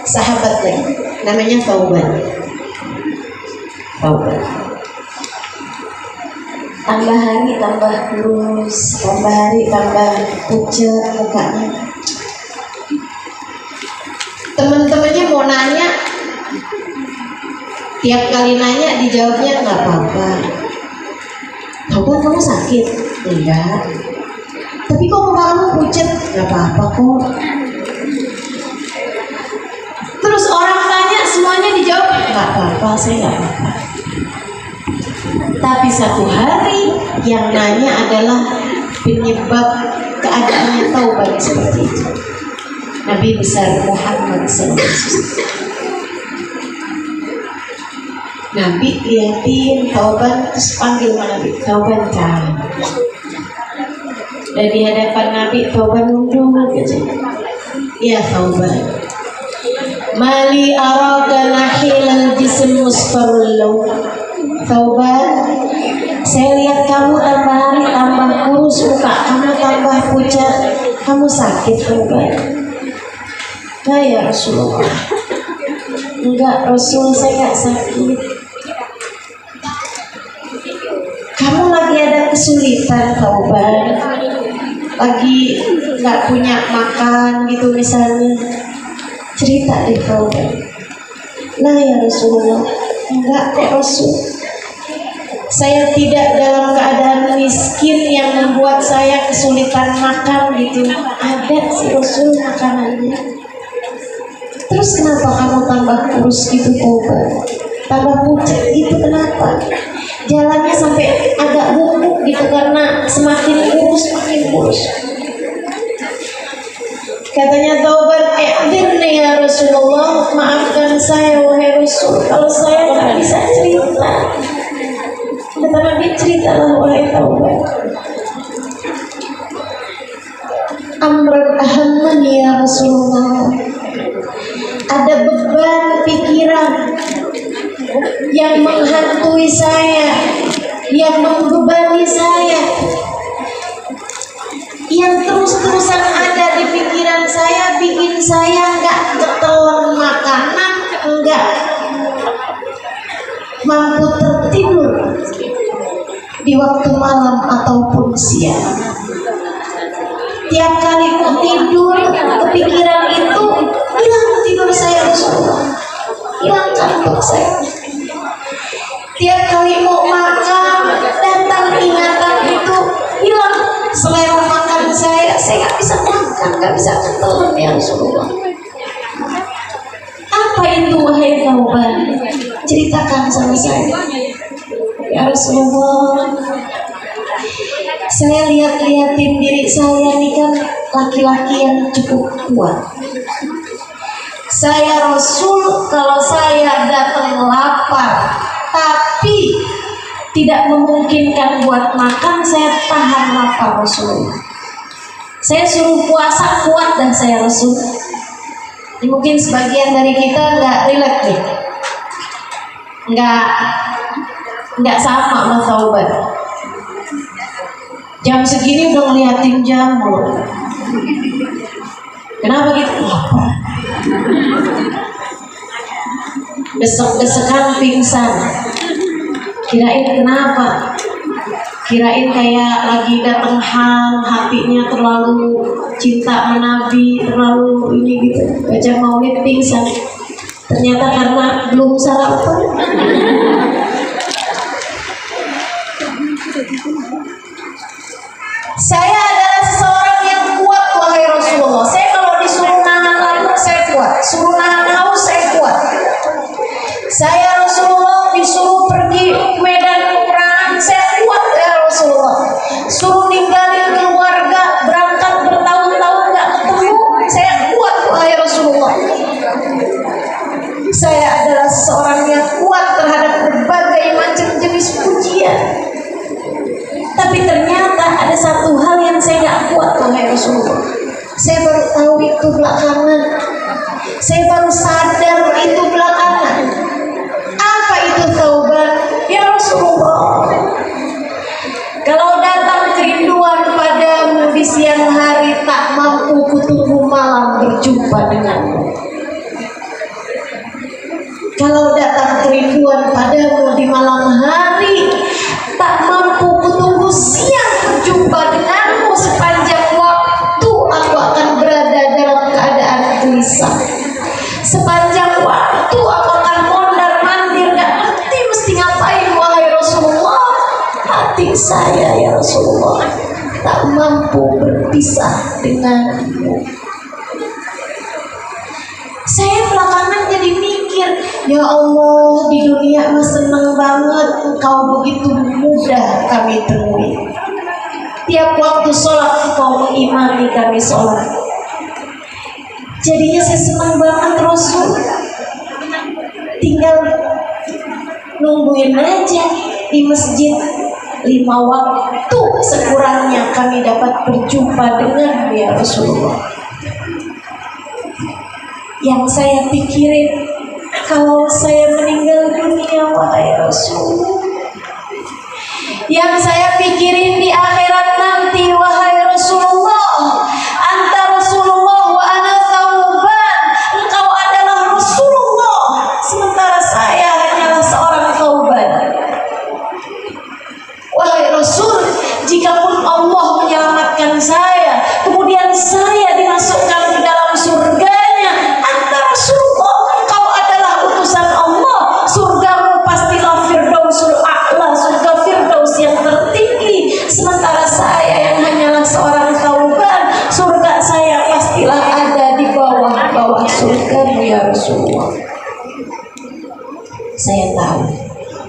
sahabat lagi, namanya Thauban. Tambah hari tambah lurus, tambah hari tambah pucat mukanya. Teman-temannya mau nanya, tiap kali nanya dijawabnya nggak apa-apa. Thauban, kamu sakit? Enggak. Tapi kok muka kamu pucat? Nggak apa-apa kok. Terus orang tanya semuanya dijawab nggak apa-apa, saya nggak apa-apa. Tapi satu hari yang nanya adalah penyebab keadaannya Thauban seperti itu. Nabi besar Muhammad SAW. Nabi liatin Thauban, terus panggil Nabi, Thauban kan. Dan di hadapan Nabi, Thauban nunduk gitu. Ya Thauban, mali araka nahilal jism musfarullau. Thauban, saya lihat kamu tambah hari tambah kurus, muka kamu tambah pucat. Kamu sakit, Thauban? Enggak ya Rasulullah. Enggak Rasul, saya enggak sakit. Kamu lagi ada kesulitan taubat, lagi nggak punya makan gitu misalnya, cerita deh taubat. Nah ya Rasulullah, enggak kok Rasul, saya tidak dalam keadaan miskin yang membuat saya kesulitan makan gitu. Ada sih Rasul makanannya. Terus kenapa kamu tambah kurus gitu taubat? Tambah pucat gitu kenapa? Jalannya sampai agak bungkuk gitu karena semakin kurus makin kurus. Katanya taubat, nih ya Rasulullah, maafkan saya wahai Rasul kalau saya nggak bisa cerita. Kata Nabi, ceritalah wahai taubat. Amrun ahamman ya Rasulullah, ada beban pikiran yang menghantui saya, yang membebani saya, yang terus-terusan ada di pikiran saya, bikin saya nggak ketelan makanan, nggak mampu tertidur di waktu malam ataupun siang. Tiap kali ku tidur, kepikiran itu, hilang tidur saya Rasulullah, hilang kantuk saya. Tiap kali mau makan, datang ingatan itu, hilang selera makan saya nggak bisa makan, nggak bisa ketelan ya Rasulullah. Apa itu wahai taubat? Ceritakan sama saya ya Rasulullah. Saya lihat-lihatin diri saya ini kan laki-laki yang cukup kuat. Saya Rasul, kalau saya datang lapar tapi tidak memungkinkan buat makan, saya tahan lapar Rasul. Saya suruh puasa kuat dan saya Rasul. Ini mungkin sebagian dari kita nggak relate nih, nggak sama sama taubat. Jam segini udah ngeliatin jam loh. Kenapa gitu? Lapar. Desek-desekan pingsan. Kirain kenapa? Kirain kayak lagi datang hal, hatinya terlalu cinta sama Nabi, terlalu ini gitu. Baca maulid pingsan. Ternyata karena belum sarapan. Saya adalah seseorang yang kuat wahai Rasulullah. Saya kalau disuruh nahan lapar saya kuat, suruh nahan haus saya kuat. Saya Rasulullah disuruh pergi medan peperangan saya kuat ya Rasulullah. Suruh ninggalin keluarga, berangkat bertahun-tahun nggak ketemu, saya kuat wahai Rasulullah. Saya adalah seseorang yang kuat terhadap berbagai macam jenis pujian. Tapi ternyata ada satu hal yang saya nggak kuat wahai Rasulullah. Saya baru tahu itu belakangan. Saya baru sadar itu belakangan. Apa itu taubat? Ya Rasulullah, kalau datang kerinduan padamu di siang hari, tak mampu kutunggu malam berjumpa denganmu. Kalau datang kerinduan padamu di malam hari, tak mampu kutunggu siang berjumpa denganmu. Sepanjang waktu aku akan berada dalam keadaan gelisah. Sepanjang waktu aku akan mondar-mandir, gak ngerti mesti ngapain wahai Rasulullah. Hati saya ya Rasulullah tak mampu berpisah denganmu. Saya belakangan jadi mikir, ya Allah, di dunia mah seneng banget Engkau begitu mudah kami temui. Tiap waktu sholat Engkau mengimami kami sholat. Jadinya saya senang banget Rasul. Tinggal nungguin aja di masjid 5 waktu sekurangnya kami dapat berjumpa dengan ya Rasulullah. Yang saya pikirin, kalau saya meninggal dunia wahai Rasul, yang saya pikirin di akhirat nanti wahai Rasulullah, anta Rasulullah wa ana tauban, engkau adalah Rasulullah sementara saya hanyalah seorang tauban. Wahai Rasul, ya Rasulullah. Saya tahu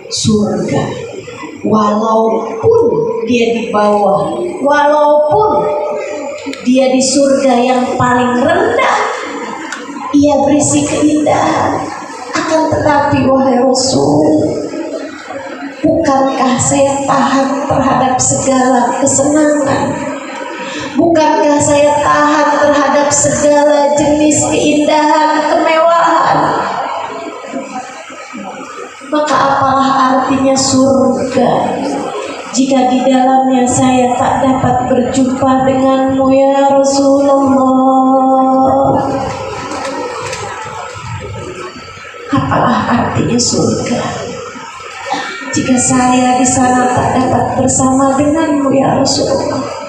surga, walaupun dia di bawah, walaupun dia di surga yang paling rendah, ia berisi keindahan. Akan tetapi wahai Rasul, bukankah saya tahan terhadap segala kesenangan? Bukankah saya tahan terhadap segala jenis keindahan, kemewahan? Maka apalah artinya surga jika di dalamnya saya tak dapat berjumpa denganmu ya Rasulullah? Apalah artinya surga jika saya di sana tak dapat bersama denganmu ya Rasulullah?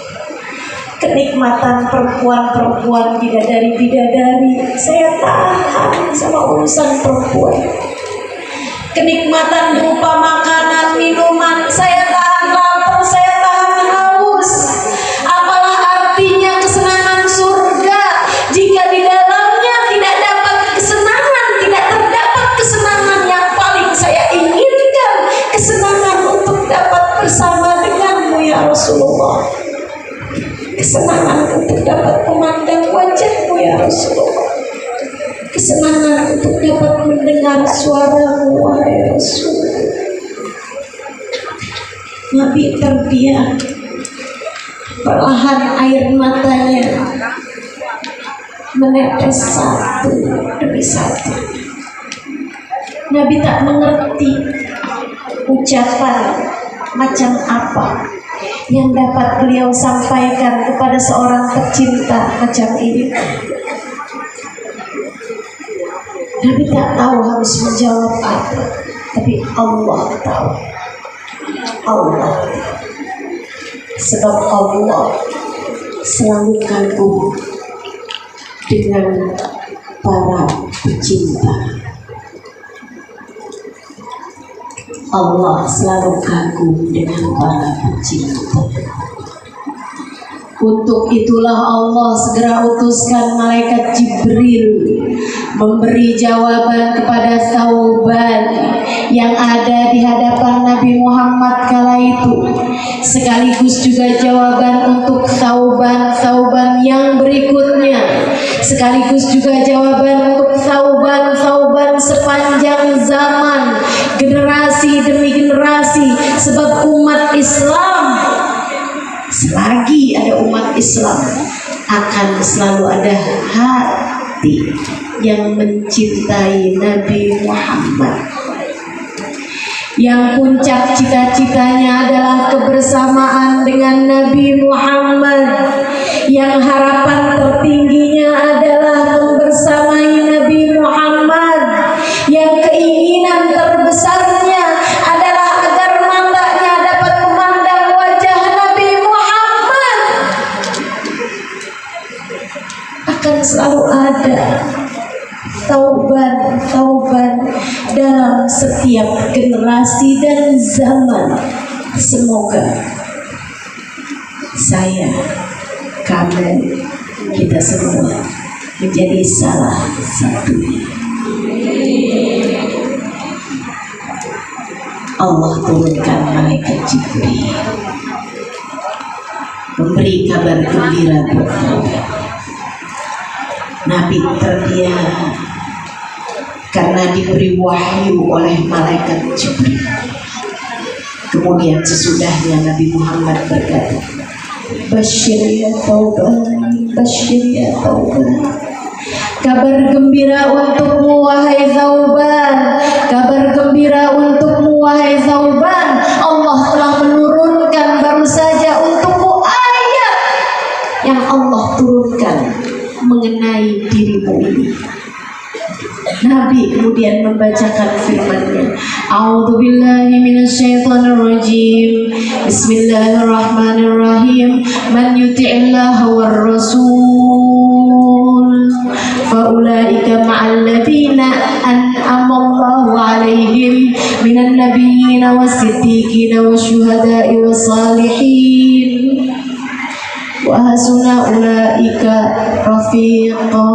Kenikmatan perempuan-perempuan, bidadari-bidadari, saya tahan sama urusan perempuan. Kenikmatan berupa makanan, minuman, saya tahan lapar, saya tahan haus. Apalah artinya kesenangan surga jika di dalamnya tidak dapat kesenangan, tidak terdapat kesenangan yang paling saya inginkan, kesenangan untuk dapat bersama denganmu ya Rasulullah, kesenangan untuk dapat memandang wajahmu ya Rasulullah, kesenangan untuk dapat mendengar suaramu wahai Rasul. Nabi terdiam, perlahan air matanya menetes satu demi satu. Nabi tak mengerti ucapan macam apa yang dapat beliau sampaikan kepada seorang pecinta macam ini. Nabi tak tahu harus menjawab apa, tapi Allah tahu. Allah, sebab Allah selalu kagum dengan para pecinta. Allah selalu kagum dengan para pecinta. Untuk itulah Allah segera utuskan malaikat Jibril memberi jawaban kepada Thauban yang ada di hadapan Nabi Muhammad kala itu, sekaligus juga jawaban untuk Thauban yang berikutnya, sekaligus juga jawaban untuk Thauban sepanjang zaman, generasi demi generasi. Sebab umat Islam, selagi ada umat Islam, akan selalu ada hati yang mencintai Nabi Muhammad, yang puncak cita-citanya adalah kebersamaan dengan Nabi Muhammad, yang harapan tertingginya adalah membersamai Nabi Muhammad, yang keinginan terbesarnya adalah agar matanya dapat memandang wajah Nabi Muhammad. Akan selalu ada Tauban dalam setiap generasi dan zaman. Semoga saya, kamu, kita semua menjadi salah satunya. Allah turunkan malaikat Jibril memberi kabar gembira buat Nabi. Terdiam karena diberi wahyu oleh malaikat Jibril. Kemudian sesudahnya Nabi Muhammad berkata, Basyir ya Tauban, Basyir ya Tauban. Kabar gembira untukmu wahai Thauban, kabar gembira untukmu wahai Thauban. Allah telah menurunkan baru saja untukmu ayat yang Allah turunkan mengenai dirimu ini. Nabi kemudian membacakan firman-Nya. A'udzubillahi minasyaitonirrajim. Bismillahirrahmanirrahim. Man yuti'illaha war rasul fa ulaika ma'al ladzina an'ama Allahu 'alaihim minan nabiyyin was-siddiqin wasyuhada'i was-salihin wa hasuna ulaika rafiqa.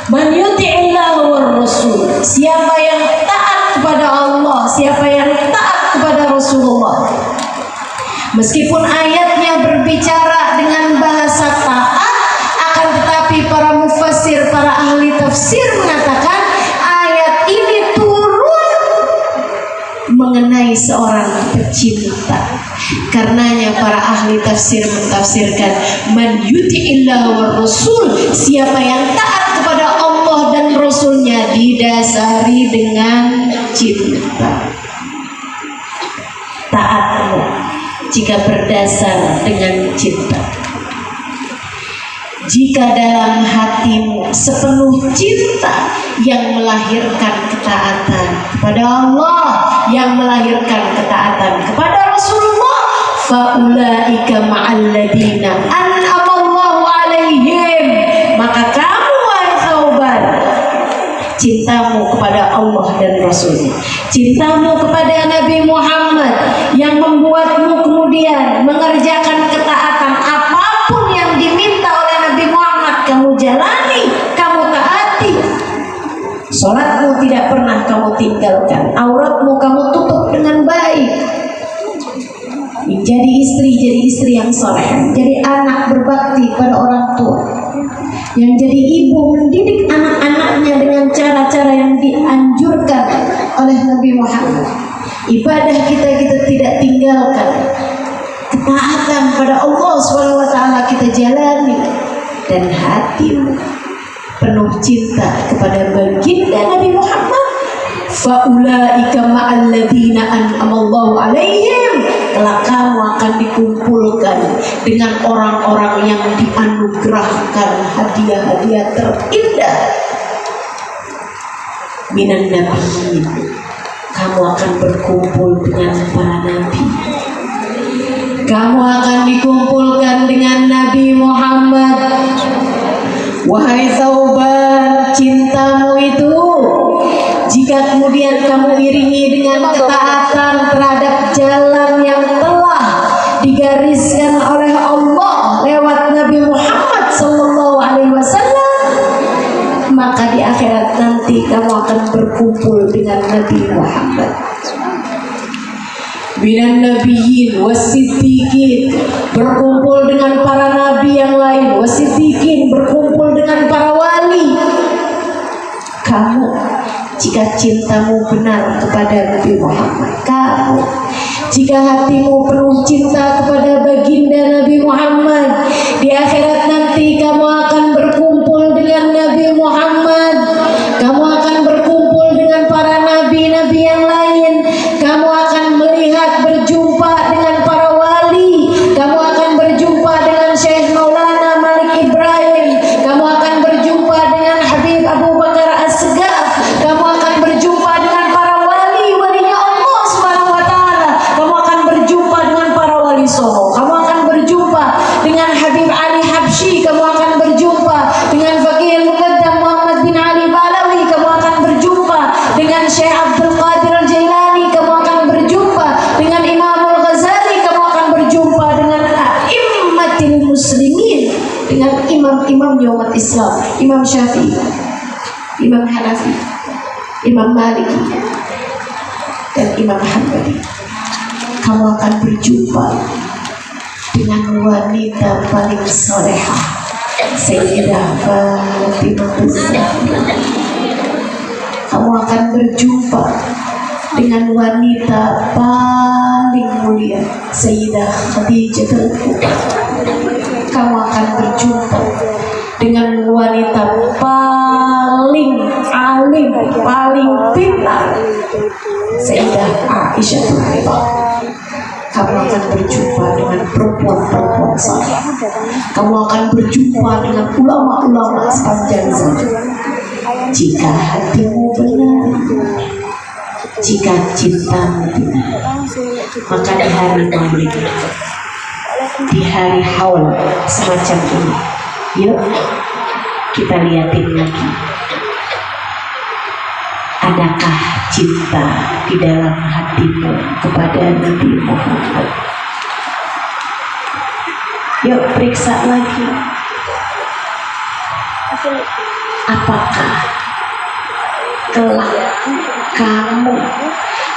Man yuti'illah war rasul, siapa yang taat kepada Allah, siapa yang taat kepada Rasulullah. Meskipun ayatnya berbicara dengan bahasa taat, akan tetapi para mufassir, para ahli tafsir mengatakan ayat ini turun mengenai seorang pecinta. Karenanya para ahli tafsir mentafsirkan man yuti'illah war rasul, siapa yang taat kepada Allah dan Rasulnya didasari dengan cinta. Taatmu jika berdasar dengan cinta, jika dalam hatimu sepenuh cinta yang melahirkan ketaatan kepada Allah, yang melahirkan ketaatan kepada Rasulullah, faulaika ma'alladina an'amallahu alaihim, maka kamu wahai Thauban, cintamu kepada Allah dan Rasulnya, cintamu kepada Nabi Muhammad yang membuatmu kemudian mengerjakan ketaatan apapun yang diminta oleh Nabi Muhammad, kamu jalani, kamu taati. Sholatmu tidak pernah kamu tinggalkan, auratmu kamu tutup dengan baik. Jadi istri yang soleh, jadi anak berbakti pada orang tua, yang jadi ibu mendidik anak-anaknya dengan cara-cara yang dianjurkan oleh Nabi Muhammad. Ibadah kita tidak tinggalkan, ketaatan pada Allah SWT kita jalani, dan hatimu penuh cinta kepada baginda Nabi Muhammad. Faulaika ma'alladina an'amallahu alaihim, kelak kamu akan dikumpulkan dengan orang-orang yang dianugerahkan hadiah-hadiah terindah minan nabiyyin. Kamu akan berkumpul dengan para nabi, kamu akan dikumpulkan dengan Nabi Muhammad. Wahai Thauban, cintamu itu jika kemudian kamu iringi dengan ketaatan terhadap jalan yang telah digariskan oleh Allah lewat Nabi Muhammad SAW, maka di akhirat nanti kamu akan berkumpul dengan Nabi Muhammad. Minan nabiyyin wasiddiqin, berkumpul dengan para nabi yang lain, wasiddiqin, berkumpul dengan para wali. Kamu jika cintamu benar kepada Nabi Muhammad, kamu jika hatimu penuh cinta kepada baginda Nabi Muhammad, di akhirat nanti kamu akan berkumpul dengan Nabi Muhammad, kamu akan berkumpul dengan para nabi-nabi yang lain, kamu akan melihat berjumpa dengan para wali, kamu akan berjumpa dengan Syekh Maulana Malik Ibrahim, kamu akan berjumpa dengan Habib Abu Bakar As-Segaf, kamu akan berjumpa dengan para wali-walinya Allah Subhanahu wa taala, kamu akan berjumpa dengan para wali Songo, kamu akan berjumpa dengan Habib Ali Habsyi, kamu akan berjumpa dengan Faqih Muqaddam Muhammad bin Ali Balawi, kamu akan berjumpa dengan Syekh Abdul Qadir Al-Jailani, kamu akan berjumpa dengan Imamul Ghazali, kamu akan berjumpa dengan a'immatil muslimin, dengan imam-imam umat Islam, Imam Syafi'i, Imam Hanafi, Imam Maliki, dan Imam Hanbali. Kamu akan berjumpa dengan wanita paling solehah, Sayyidah Fatimah Az-Zahra. Kamu akan berjumpa dengan wanita paling mulia, Sayyidah Khadijah Al-Kubra. Kamu akan berjumpa dengan wanita paling alim, paling pintar, Sayyidah Aisyah Al-Kubra. Kamu akan berjumpa dengan perempuan-perempuan saleh. Kamu akan berjumpa dengan ulama-ulama sepanjang zaman. Jika hatimu benar, jika cintamu benar, maka di hari Maulid, di hari haul semacam ini, yuk kita lihatin lagi, adakah cinta di dalam hatimu kepada Nabi Muhammad? Yuk periksa lagi. apakah kelak kamu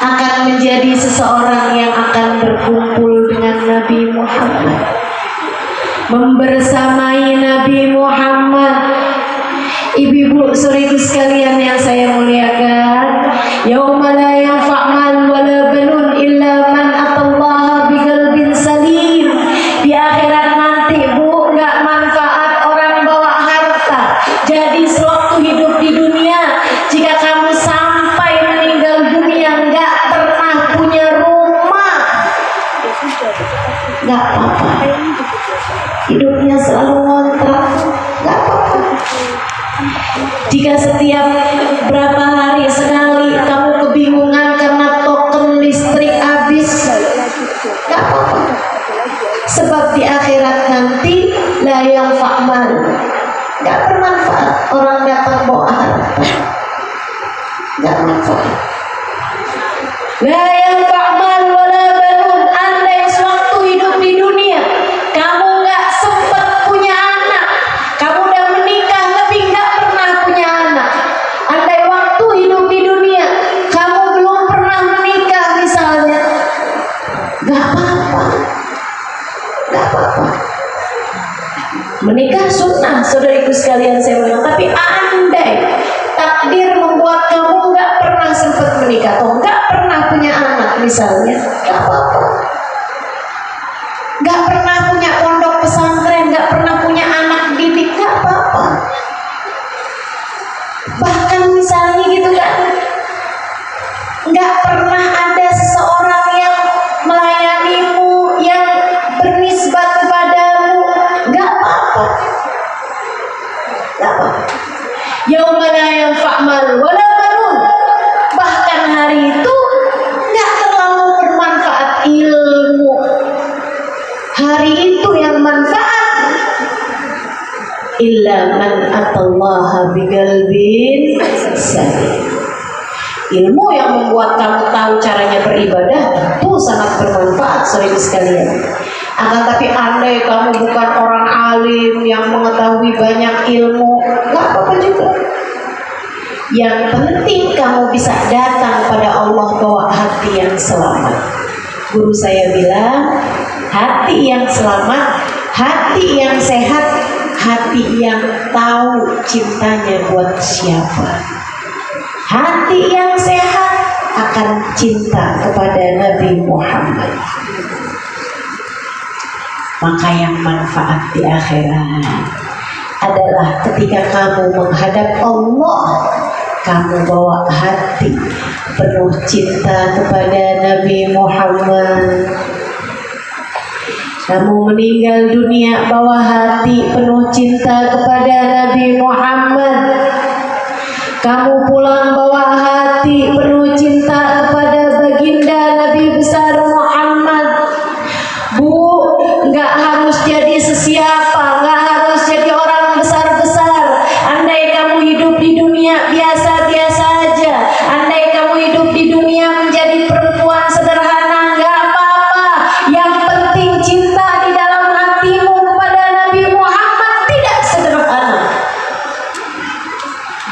akan menjadi seseorang yang akan berkumpul dengan Nabi Muhammad, membersamai Nabi Muhammad? Ibu-ibu, saudaraku sekalian yang saya muliakan, yauma la yanfa' mal wala banun illa man atallaha biqalbin salim. Di akhirat nanti, Bu, enggak manfaat orang bawa harta. Jadi sewaktu hidup di dunia, jika kamu sampai meninggal dunia enggak pernah punya rumah, enggak apa-apa. Hidupnya selalu ngontrak, enggak apa-apa. Jika setiap berapa hari sekali kamu kebingungan karena token listrik habis, gak apa-apa. Sebab di akhirat nanti la yanfa' mal, gak bermanfaat orang datang bawa harta, gak manfaat. La yanfa' mal wala banun. Andai sewaktu hidup di dunia kamu gak sempat punya anak, kamu udah menikah tapi gak pernah punya anak. Andai waktu hidup di dunia kamu belum pernah menikah misalnya, gak apa-apa, gak apa-apa. Menikah sunnah, saudariku sekalian saya bilang. Tapi andai takdir membuat kamu gak pernah sempat menikah atau gak pernah punya anak misalnya, gak apa-apa. Gak pernah punya pondok pesantren, gak pernah punya anak didik, gak apa-apa. Bahkan misalnya gitu kan, gak pernah ada seseorang yang melayanimu, yang bernisbat kepadamu, gak apa-apa. Gak apa-apa. Yauma la yanfa' mal wala banun. Bahkan hari itu gak terlalu bermanfaat ilmu. Hari itu yang manfaat illa man atallaha biqalbin salim. Ilmu yang membuat kamu tahu caranya beribadah itu sangat bermanfaat, saudara sekalian. Akan tapi andai kamu bukan orang alim yang mengetahui banyak ilmu, gak apa-apa juga. Yang penting kamu bisa datang pada Allah bawa hati yang selamat. Guru saya bilang, hati yang selamat, hati yang sehat, hati yang tahu cintanya buat siapa. Hati yang sehat akan cinta kepada Nabi Muhammad. Maka yang manfaat di akhirat adalah ketika kamu menghadap Allah, kamu bawa hati penuh cinta kepada Nabi Muhammad. Kamu meninggal dunia bawa hati penuh cinta kepada Nabi Muhammad. Kamu pulang bawa hati penuh cinta kepada baginda Nabi besar Muhammad. Bu, nggak harus jadi sesiapa, nggak harus jadi orang besar-besar. Andai kamu hidup di dunia biasa-biasa aja, andai kamu hidup di dunia menjadi perempuan sederhana, nggak apa-apa. Yang penting cinta di dalam hatimu kepada Nabi Muhammad tidak sederhana.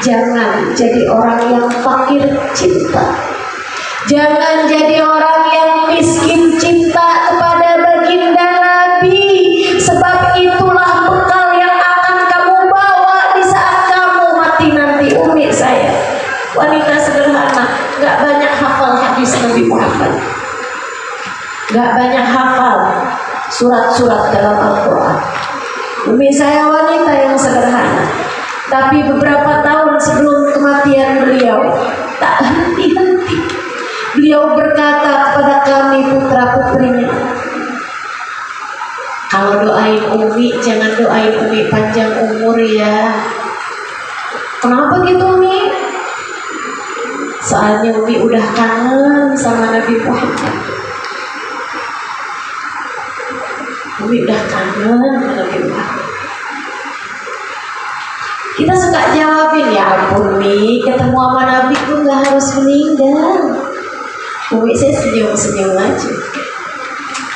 Jangan jadi orang yang fakir cinta. Jangan jadi orang yang miskin cinta kepada baginda Nabi. Sebab itulah bekal yang akan kamu bawa di saat kamu mati nanti. Umi saya, wanita sederhana, gak banyak hafal hadis Nabi Muhammad, gak banyak hafal surat-surat dalam Al-Quran. Umi saya wanita yang sederhana, tapi beberapa tahun sebelum kematian beliau, tak henti-henti beliau berkata kepada kami putra-putrinya, kalau doain Umi, jangan doain Umi panjang umur ya. Kenapa gitu Umi? Soalnya Umi udah kangen sama Nabi Muhammad. Umi udah kangen sama Nabi Muhammad. Kita suka jawabin, ya ampun Mi, ketemu sama Nabi pun gak harus meninggal. Umi saya senyum-senyum aja,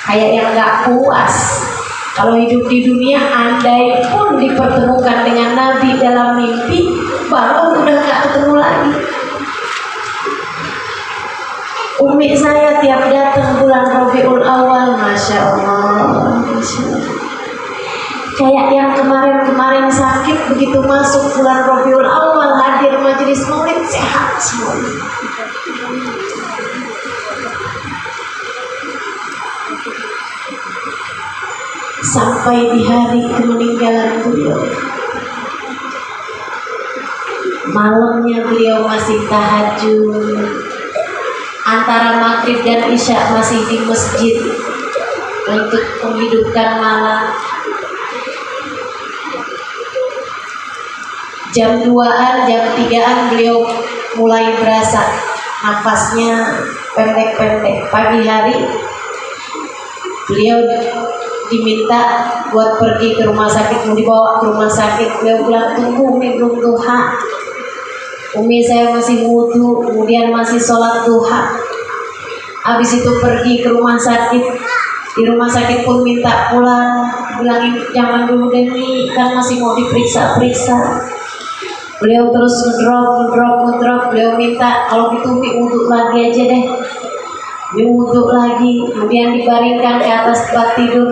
kayak yang gak puas. Kalau hidup di dunia, andai pun dipertemukan dengan Nabi dalam mimpi, bangun udah gak ketemu lagi. Umi saya tiap datang bulan Rabiul Awal, Masya Allah, kayak yang kemarin-kemarin sakit, begitu masuk bulan Rabiul Awal hadir majelis maulid sehat semua. Sampai di hari kemeninggalan beliau, malamnya beliau masih tahajud, antara maghrib dan isya masih di masjid untuk menghidupkan malam. Jam 2-an, jam 3-an beliau mulai berasa nafasnya pendek-pendek. Pagi hari beliau diminta buat pergi ke rumah sakit, mau dibawa ke rumah sakit. Beliau bilang, tunggu Umi, belum duha. Umi saya masih wudu, kemudian masih sholat duha. Habis itu pergi ke rumah sakit. Di rumah sakit pun minta pulang, bilangin jangan dulu deh Mi, kan masih mau diperiksa-periksa. Beliau terus ngedrop. Beliau minta kalau gitu Mi wudu lagi aja deh. Wudhu lagi, kemudian dibaringkan ke atas tempat tidur.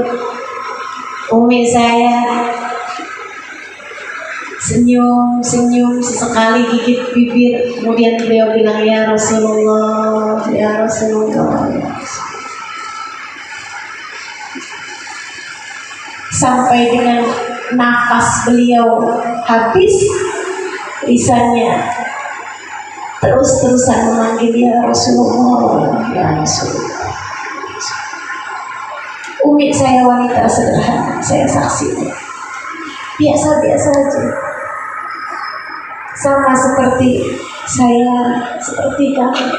Umi saya senyum sesekali gigit bibir, kemudian beliau bilang, ya Rasulullah, ya Rasulullah. Sampai dengan nafas beliau habis, lisannya terus-terusan memanggil ya Rasulullah, ya Rasulullah. Umi saya wanita sederhana, saya saksinya biasa-biasa aja, sama seperti saya, seperti kamu.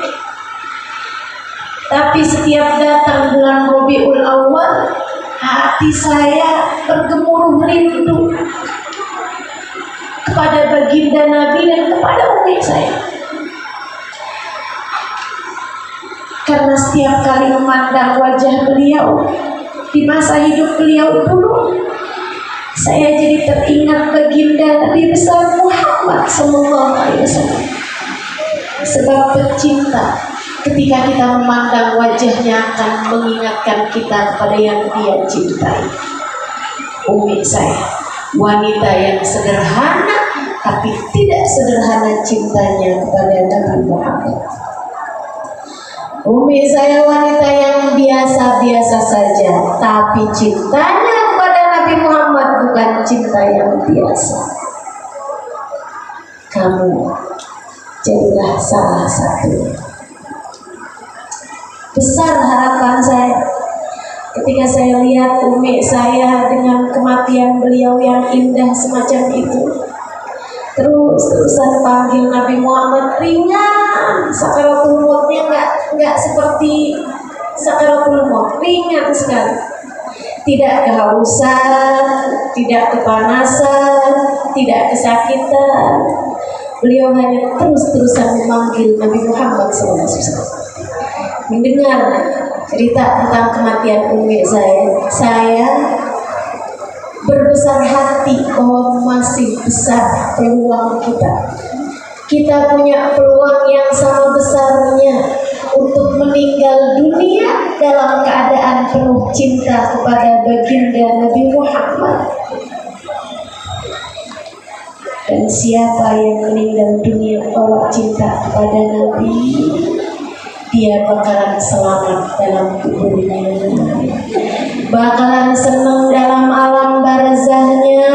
Tapi setiap datang bulan Rabiul Awal, hati saya bergemuruh rindu kepada baginda Nabi dan kepada umi saya. Karena setiap kali memandang wajah beliau di masa hidup beliau dulu, saya jadi teringat baginda Nabi besar Muhammad SAW. Sebab pecinta, ketika kita memandang wajahnya akan mengingatkan kita kepada yang dia cintai. Umi saya, wanita yang sederhana, tapi tidak sederhana cintanya kepada Nabi Muhammad. Umi saya wanita yang biasa-biasa saja, tapi cintanya kepada Nabi Muhammad bukan cinta yang biasa. Kamu jadilah salah satu. Besar harapan saya ketika saya lihat umi saya dengan kematian beliau yang indah semacam itu. Terus-terusan panggil Nabi Muhammad, ringan, sakaratul mautnya nggak seperti sakaratul maut, ringan sekali. Tidak kehausan, tidak kepanasan, tidak kesakitan. Beliau hanya terus-terusan memanggil Nabi Muhammad SAW. Mendengar cerita tentang kematian umi saya berbesar hati bahwa masih besar peluang kita. Kita punya peluang yang sama besarnya untuk meninggal dunia dalam keadaan penuh cinta kepada baginda Nabi Muhammad. Dan siapa yang meninggal dunia bawa cinta kepada Nabi, dia bakalan selamat dalam kuburnya, bakalan senang dalam alam barzahnya.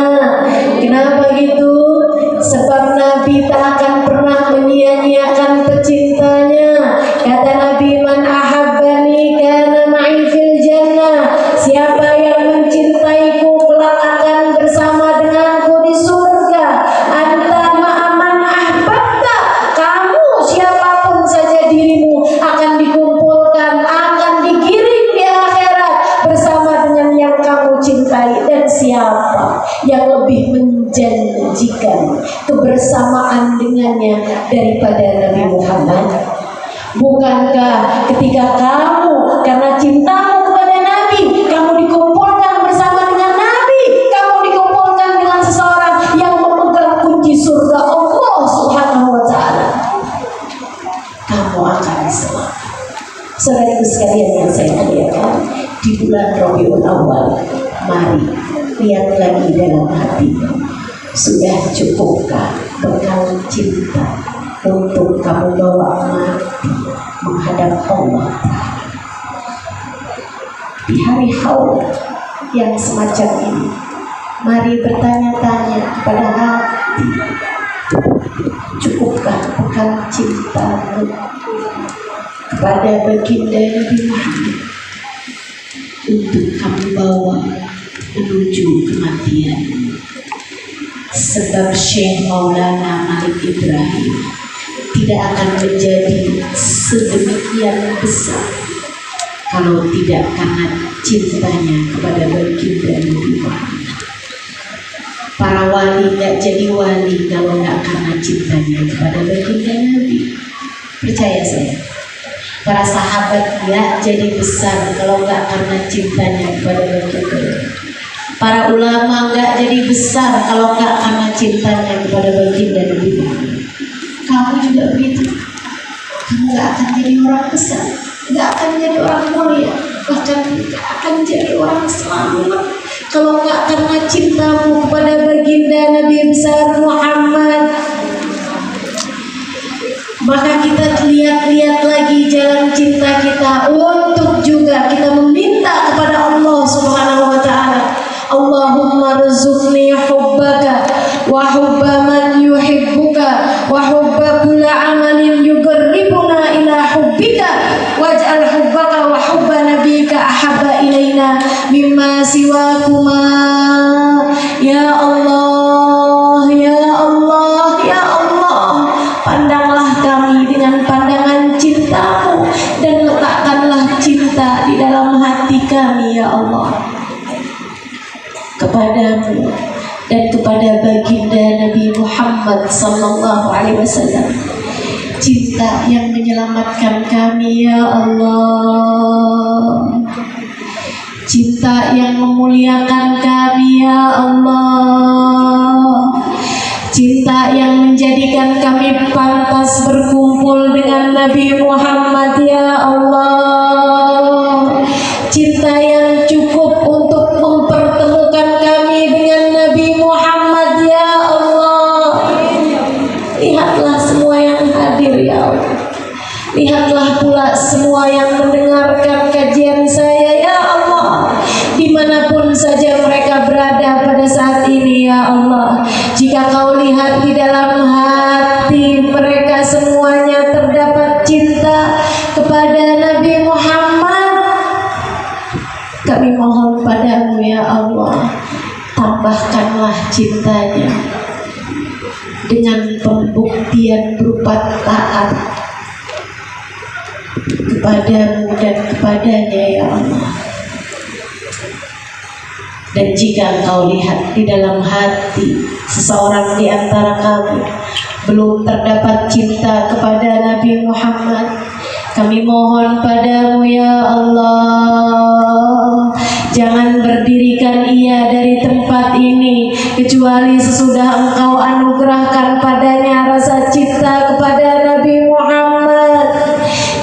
Kenapa gitu? Sebab Nabi tak akan pernah menyia-nyiakan pecintanya. Kata Nabi, man ahabbani kana ma'i fil jannah. Siapa yang mencintaiku kelak akan bersama denganku di surga. Anta ma'aman ahbabta. Kamu siapapun saja dirimu akan dikumpulkan, akan digiring di akhirat bersama dengan yang kamu cintai. Dan siapa yang lebih menjanjikan kebersamaan dengannya daripada Nabi Muhammad? Bukankah ketika kamu karena cintamu kepada Nabi, kamu dikumpulkan bersama dengan Nabi, kamu dikumpulkan dengan seseorang yang memegang kunci surga Allah sekalian yang saya muliakan, di bulan Rabiul Awal, mari lihat lagi dalam hati, sudah cukupkah bekal cinta untuk kamu bawa mati menghadap Allah di hari haul yang semacam ini? Mari bertanya-tanya kepada hati, cukupkah bekal cintamu kepada baginda Nabi Muhammad untuk kamu bawa menuju kematian? Sebab Syekh Maulana Malik Ibrahim tidak akan menjadi sedemikian besar kalau tidak karena cintanya kepada baginda Nabi Muhammad. Para wali nggak jadi wali kalau nggak karena cintanya kepada baginda Nabi. Percaya saya. Para sahabat nggak jadi besar kalau nggak karena cintanya kepada baginda Nabi. Para ulama nggak jadi besar kalau nggak karena cintanya kepada baginda Nabi. Kamu juga begitu. Kamu nggak akan jadi orang besar, nggak akan jadi orang mulia, bahkan nggak akan jadi orang selamat kalau nggak karena cintamu kepada baginda Nabi besar Muhammad. Maka kita lihat-lihat lagi jalan cinta kita untuk juga kita meminta kepada Allah Subhanahu wa taala. Allahumma rzuqni hubbaka wa hubba man yuhibbuka wa hubba kulli amalin yuqarribuna ila hubbika waj'al hubbaka wa hubba nabiyyika ahabba ilaina mimma siwakuma. Ya Allah, ya Allah, ya Allah, pandanglah kami dengan pandangan cintamu dan letakkanlah cinta di dalam hati kami ya Allah kepadamu dan kepada baginda Nabi Muhammad sallallahu alaihi wasallam. Cinta yang menyelamatkan kami ya Allah, cinta yang memuliakan kami ya Allah, cinta yang menjadikan kami pantas berkumpul dengan Nabi Muhammad ya Allah, cinta yang cukup untuk mempertemukan kami dengan Nabi Muhammad ya Allah. Lihatlah semua yang hadir ya Allah, lihatlah pula semua yang mendengarkan kajian saya ya Allah, dimanapun saja mereka berada pada saat ini ya Allah. Jika kau lihat di dalam hati mereka semuanya terdapat cinta kepada Nabi Muhammad, kami mohon padamu ya Allah, tambahkanlah cintanya dengan pembuktian berupa taat kepadamu dan kepadanya ya Allah. Dan jika engkau lihat di dalam hati seseorang di antara kami belum terdapat cinta kepada Nabi Muhammad, kami mohon padamu ya Allah, jangan berdirikan ia dari tempat ini kecuali sesudah engkau anugerahkan padanya rasa cinta kepada Nabi Muhammad.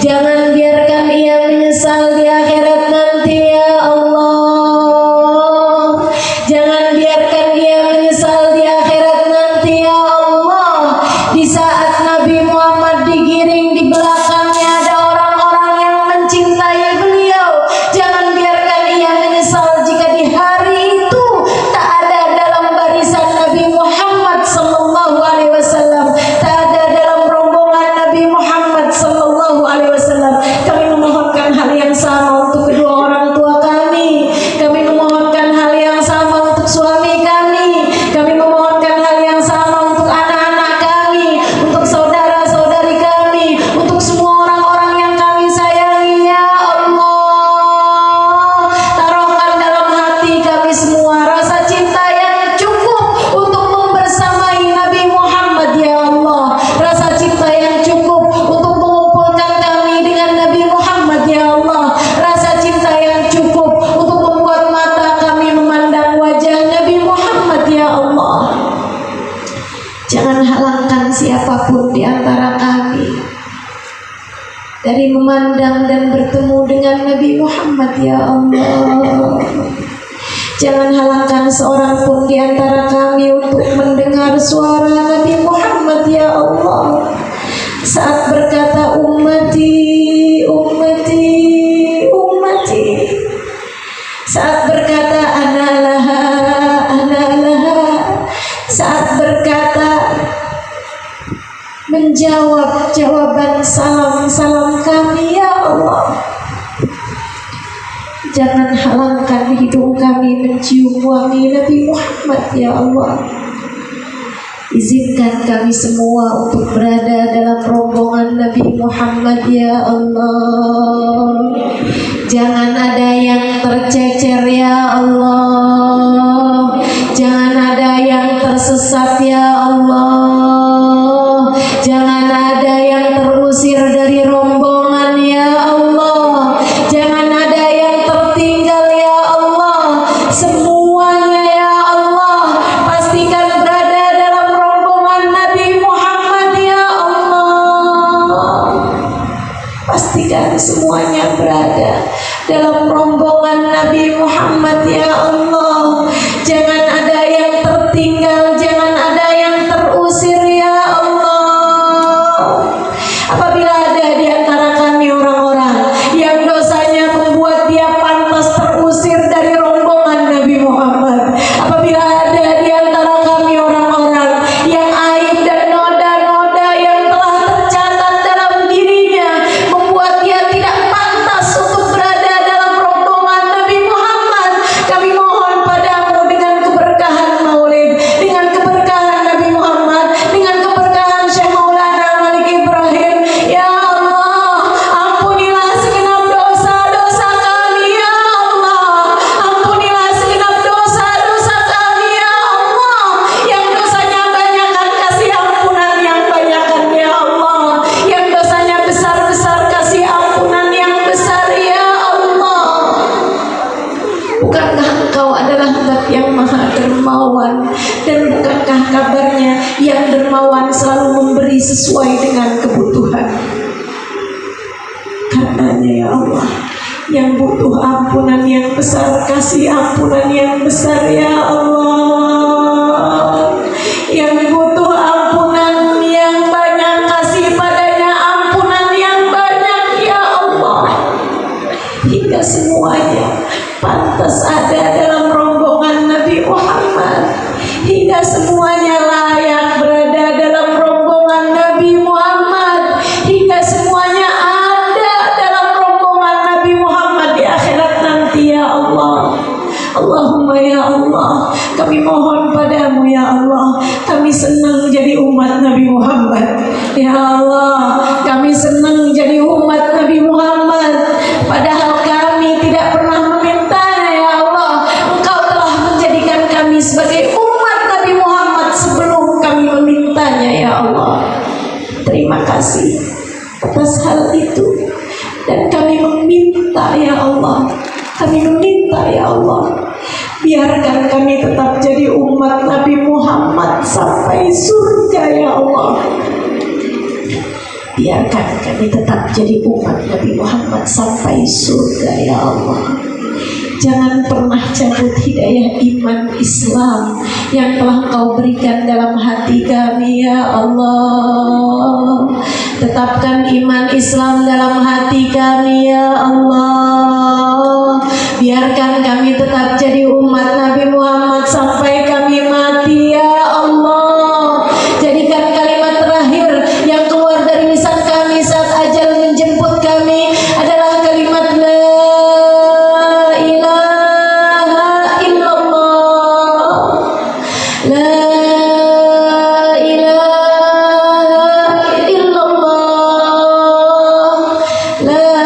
Jangan biarkan ia menyesal di akhirat nanti ya Allah, jangan biarkan ia menyesal di akhirat nanti ya Allah. Di saat Nabi Muhammad digiring di belakangnya ada orang-orang yang mencintai beliau, jangan biarkan ia menyesal jika di hari itu tak ada dalam barisan Nabi Muhammad sallallahu alaihi wasallam, tak ada dalam rombongan Nabi Muhammad sallallahu alaihi wasallam. Kami memohonkan hal yang sama untuk kedua orang tua kami, kami memohonkan hal yang sama untuk suami kami, kami memohonkan hal yang sama untuk anak-anak kami, untuk saudara-saudari kami, untuk semua orang-orang yang kami sayangi ya Allah. Taruhkan dalam hati kami semua rasa cinta yang cukup untuk membersamai Nabi Muhammad ya Allah, rasa cinta yang cukup untuk mengumpulkan kami dengan Nabi Muhammad ya Allah, rasa cinta yang cukup untuk membuat mata kami memandang wajah Nabi Muhammad ya Allah. Jangan halangkan siapapun di antara kami dari memandang dan bertemu dengan Nabi Muhammad ya Allah. Jangan halangkan seorang pun di antara kami untuk mendengar suara Nabi Muhammad ya Allah. Saat berkata ummati, ummati, ummati. Saat berkata ana laha, ana laha. Saat berkata menjawab jawaban salam-salam kami ya Allah. Jangan halangkan hidung kami mencium wangi Nabi Muhammad ya Allah. Izinkan kami semua untuk berada dalam rombongan Nabi Muhammad ya Allah. Jangan ada yang tercecer ya Allah. Jangan ada yang tersesat ya Allah. Jangan ada yang terusir dari rombongan ya Allah. Jangan ada yang tertinggal ya Allah. Semuanya ya Allah, pastikan berada dalam rombongan Nabi Muhammad ya Allah. Pastikan semuanya berada dalam rombongan Nabi Muhammad ya Allah. Jangan ada yang tertinggal, jangan ada yang terusir ya Allah. Apabila ada di antara kami orang-orang yang dosanya membuat dia pantas terusir dari rombongan Nabi Muhammad, apabila ada di antara kami orang-orang yang aib dan noda-noda yang telah tercatat dalam dirinya membuat dia tidak pantas untuk berada dalam rombongan Nabi Muhammad, kami mohon padamu dengan keberkahan maulid, dengan keberkahan Nabi Muhammad, dengan keberkahan Syekh Maulana Malik Ibrahim ya Allah, ampunilah segenap dosa-dosa kami ya Allah. Ampunilah segenap dosa-dosa kami ya Allah. Yang dosanya banyakkan kasih ampunan yang banyakkan ya Allah. Yang dosanya besar-besar kasih ampunan yang besar ya Allah. Bukankah Engkau adalah Zat yang Maha Dermawan, dan bukankah kabarnya yang dermawan selalu memberi sesuai dengan kebutuhan? Karenanya ya Allah, yang butuh ampunan yang besar kasih ampunan yang besar ya Allah. Yang butuh ampunan yang banyak kasih padanya ampunan yang banyak ya Allah. Hingga semuanya pantas ada dalam rombongan Nabi Muhammad, hingga semuanya layak berada dalam rombongan Nabi Muhammad, hingga semuanya ada dalam rombongan Nabi Muhammad di akhirat nanti ya Allah. Allahumma ya Allah, kami mohon padamu ya Allah, kami senang jadi umat Nabi Muhammad ya Allah. Kami senang jadi umat Nabi Muhammad, padahal kami tidak pernah memintanya ya Allah. Engkau telah menjadikan kami sebagai umat Nabi Muhammad sebelum kami memintanya ya Allah. Terima kasih atas hal itu, dan kami meminta ya Allah, kami meminta ya Allah, biarkan kami tetap jadi umat Nabi Muhammad sampai surga ya Allah. Biarkan kami tetap jadi umat Nabi Muhammad sampai surga ya Allah. Jangan pernah cabut hidayah iman Islam yang telah Engkau berikan dalam hati kami ya Allah. Tetapkan iman Islam dalam hati kami ya Allah. Biarkan kami tetap jadi umat Nabi Muhammad sampai kami mati ya Allah. Jadikan kalimat terakhir yang keluar dari lisan kami saat ajal menjemput kami adalah kalimat la ilaha illallah. La ilaha illallah. La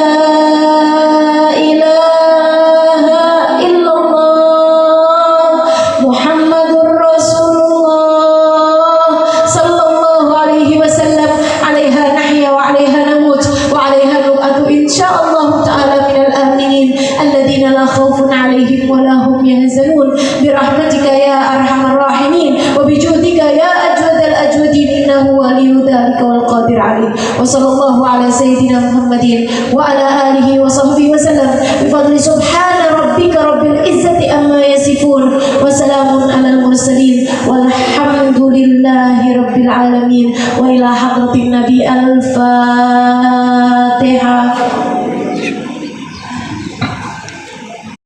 ilaha illallah. Muhammadur Rasulullah sallallahu alaihi wasallam. Alaiha nahya wa alaiha namut wa alaiha nub'atu insyaallah ta'ala minal aminin alladzina la khaufun alaihim wa la hum yahzanun birahmatika ya arhamar rahimin wa bijuhdika ya ajwadal ajwadin innahu waliyyu dzalika wal qadir. قادر عليه. وصلى الله على سيدنا محمد وعلى آله وصحبه وسلم بفضل سبحان ربك رب العزة أما يصفون وسلام على المرسلين والحمد لله رب العالمين. وإلى حضرة النبي الفاتحة.